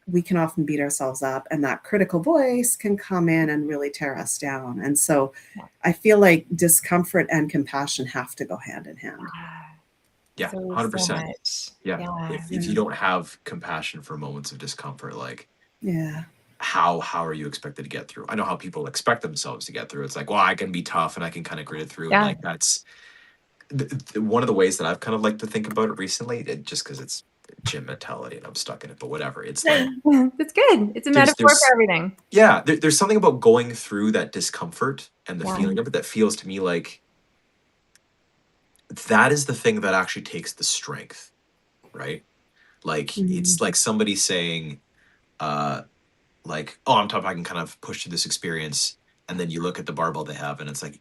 we can often beat ourselves up, and that critical voice can come in and really tear us down. And so I feel like discomfort and compassion have to go hand in hand. Yeah, 100%. If you don't have compassion for moments of discomfort, like how are you expected to get through? I know how people expect themselves to get through. It's like, well, I can be tough and I can kind of grit it through. And like that's one of the ways that I've kind of liked to think about it recently, just because it's gym mentality and I'm stuck in it, but whatever. It's like, It's good. It's a metaphor for everything. Yeah, there's something about going through that discomfort and the Yeah. feeling of it that feels to me like that is the thing that actually takes the strength, right? Like it's like somebody saying, like, oh, I'm tough, I can kind of push through this experience, and then you look at the barbell they have, and it's like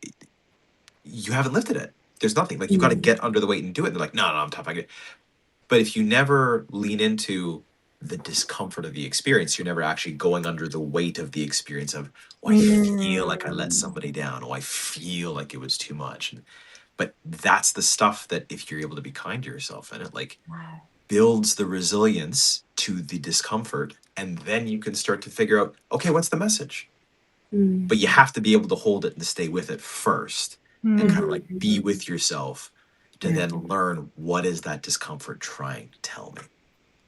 you haven't lifted it. There's nothing. Like you got to get under the weight and do it. And they're like, no, I'm tough, I get it. But if you never lean into the discomfort of the experience, you're never actually going under the weight of the experience of, oh, I feel like I let somebody down. Oh, I feel like it was too much. But that's the stuff that if you're able to be kind to yourself and it like builds the resilience to the discomfort, and then you can start to figure out, okay, what's the message? But you have to be able to hold it and stay with it first and kind of like be with yourself to then learn what is that discomfort trying to tell me,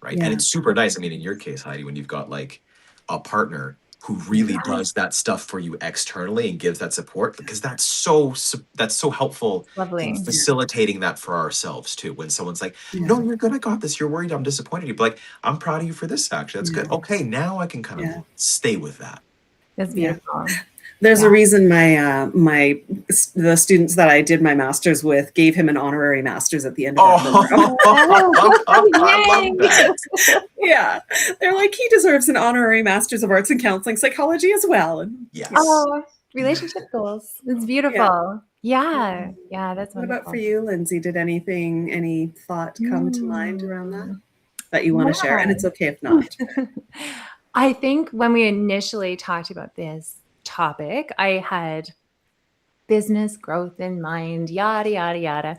right? And it's super nice. I mean, in your case, Heidi, when you've got like a partner who really does that stuff for you externally and gives that support, because that's so helpful in facilitating that for ourselves too. When someone's like, no, you're good, I got this, you're worried, I'm disappointed, you'd be like, I'm proud of you for this, actually, that's good. Okay, now I can kind of stay with that. That's beautiful. There's a reason the students that I did my master's with gave him an honorary master's at the end of our program. I love that. Yeah, they're like, he deserves an honorary master's of arts and counseling psychology as well. And yes. Oh, relationship goals. It's beautiful. Yeah, that's wonderful. What about for you, Lindsay? Did any thought come to mind around that you want to share? And it's okay if not. I think when we initially talked about this topic, I had business growth in mind, yada, yada, yada.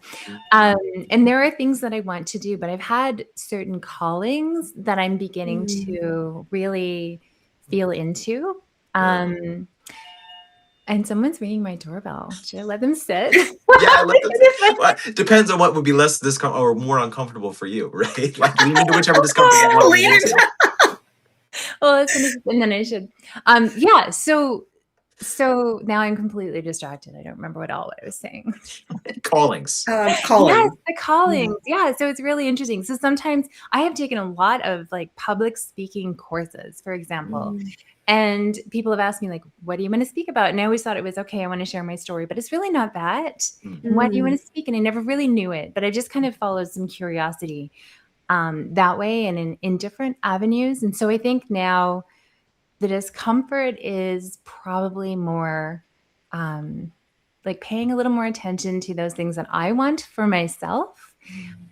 And there are things that I want to do, but I've had certain callings that I'm beginning to really feel into. And someone's ringing my doorbell. Should I let them sit? Yeah, let them sit. Well, depends on what would be less discomfort or more uncomfortable for you, right? Like lean into whichever discomfort you want to lean into. Well, and then I should. So now I'm completely distracted. I don't remember what I was saying. Callings. Calling. Yes, the callings. Yeah. So it's really interesting. So sometimes I have taken a lot of like public speaking courses, for example. And people have asked me like, what do you want to speak about? And I always thought it was, okay, I want to share my story, but it's really not that. What do you want to speak? And I never really knew it, but I just kind of followed some curiosity that way and in different avenues. And so I think now the discomfort is probably more like paying a little more attention to those things that I want for myself,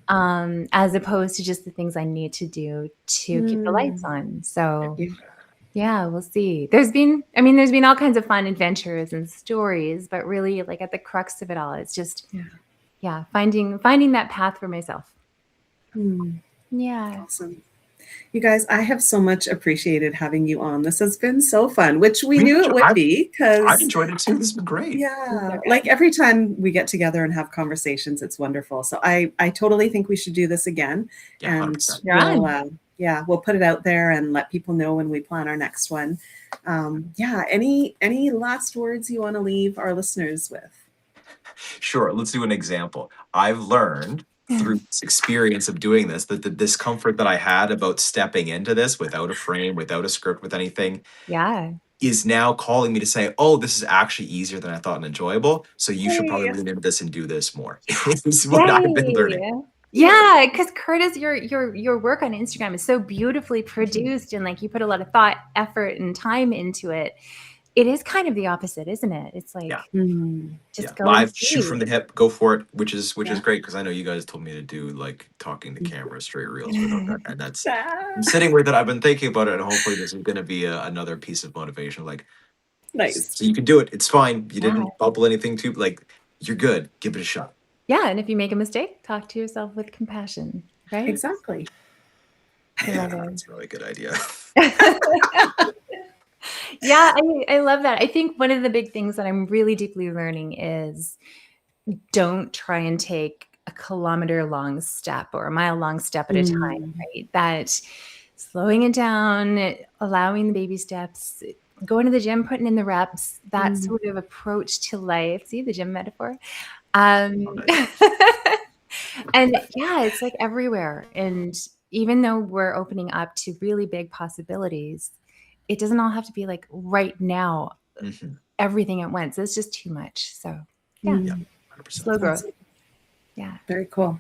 as opposed to just the things I need to do to keep the lights on. So yeah, we'll see. There's been all kinds of fun adventures and stories, but really like at the crux of it all, it's just, finding that path for myself. Yeah. Awesome. You guys, I have so much appreciated having you on. This has been so fun, which we knew it would be because I've enjoyed it too. This has been great. Yeah. Like every time we get together and have conversations, it's wonderful. So I totally think we should do this again. Yeah, and 100%. we'll put it out there and let people know when we plan our next one. Any last words you want to leave our listeners with? Sure. Let's do an example. I've learned through this experience of doing this that the discomfort that I had about stepping into this without a frame, without a script, with anything, is now calling me to say, oh, this is actually easier than I thought and enjoyable. So you should probably lean into this and do this more. This is what I've been learning. Yeah, because Curtis, your work on Instagram is so beautifully produced and like you put a lot of thought, effort, and time into it. It is kind of the opposite, isn't it? It's like just go live, shoot from the hip, go for it, which is great because I know you guys told me to do like talking to camera, straight reels, and that's I'm sitting with it. I've been thinking about it, and hopefully this is going to be another piece of motivation. Like, nice. So you can do it. It's fine. You didn't bubble anything too. Like, you're good. Give it a shot. Yeah, and if you make a mistake, talk to yourself with compassion. Right? Exactly. That's a really good idea. Yeah, I love that. I think one of the big things that I'm really deeply learning is don't try and take a kilometer-long step or a mile-long step at a time, right? That slowing it down, allowing the baby steps, going to the gym, putting in the reps, that sort of approach to life. See the gym metaphor? And yeah, it's like everywhere. And even though we're opening up to really big possibilities, it doesn't all have to be like right now, everything at once. It's just too much. So yeah, 100%. slow growth. Yeah. Very cool.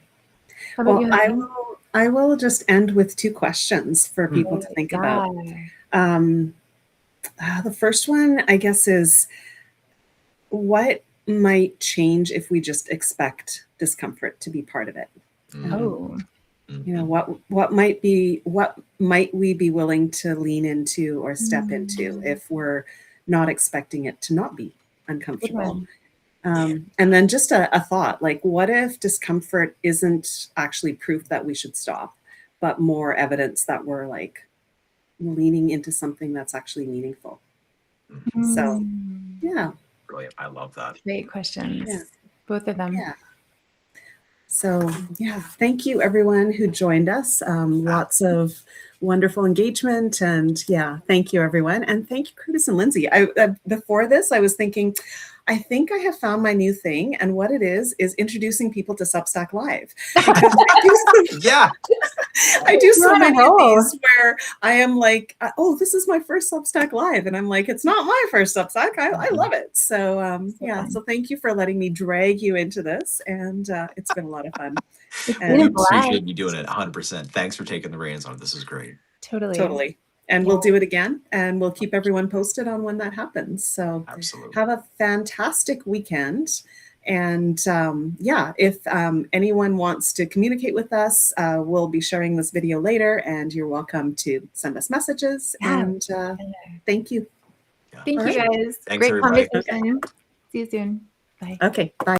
How about Well, you? I will just end with 2 questions for people to think about. The first one, I guess, is what might change if we just expect discomfort to be part of it? You know, what might we be willing to lean into or step into if we're not expecting it to not be uncomfortable? And then just a thought, like, what if discomfort isn't actually proof that we should stop, but more evidence that we're like leaning into something that's actually meaningful? So, yeah. Brilliant. I love that. Great questions. Yeah. Both of them. Yeah. So, yeah, thank you everyone who joined us. Lots of wonderful engagement, and yeah, thank you everyone. And thank you, Curtis and Lindsay. Before this, I was thinking, I think I have found my new thing, and what it is introducing people to Substack Live. I do so many of these where I am like, oh, this is my first Substack Live. And I'm like, it's not my first Substack. I love it. So yeah, so thank you for letting me drag you into this. And it's been a lot of fun. We appreciate you doing it 100%. Thanks for taking the reins on it. This is great. Totally. And we'll do it again, and we'll keep everyone posted on when that happens. So have a fantastic weekend. And yeah, if anyone wants to communicate with us, we'll be sharing this video later, and you're welcome to send us messages. And thank you. Thank you, guys. Thanks, Great everybody. conversation. See you soon. Bye. Okay, bye.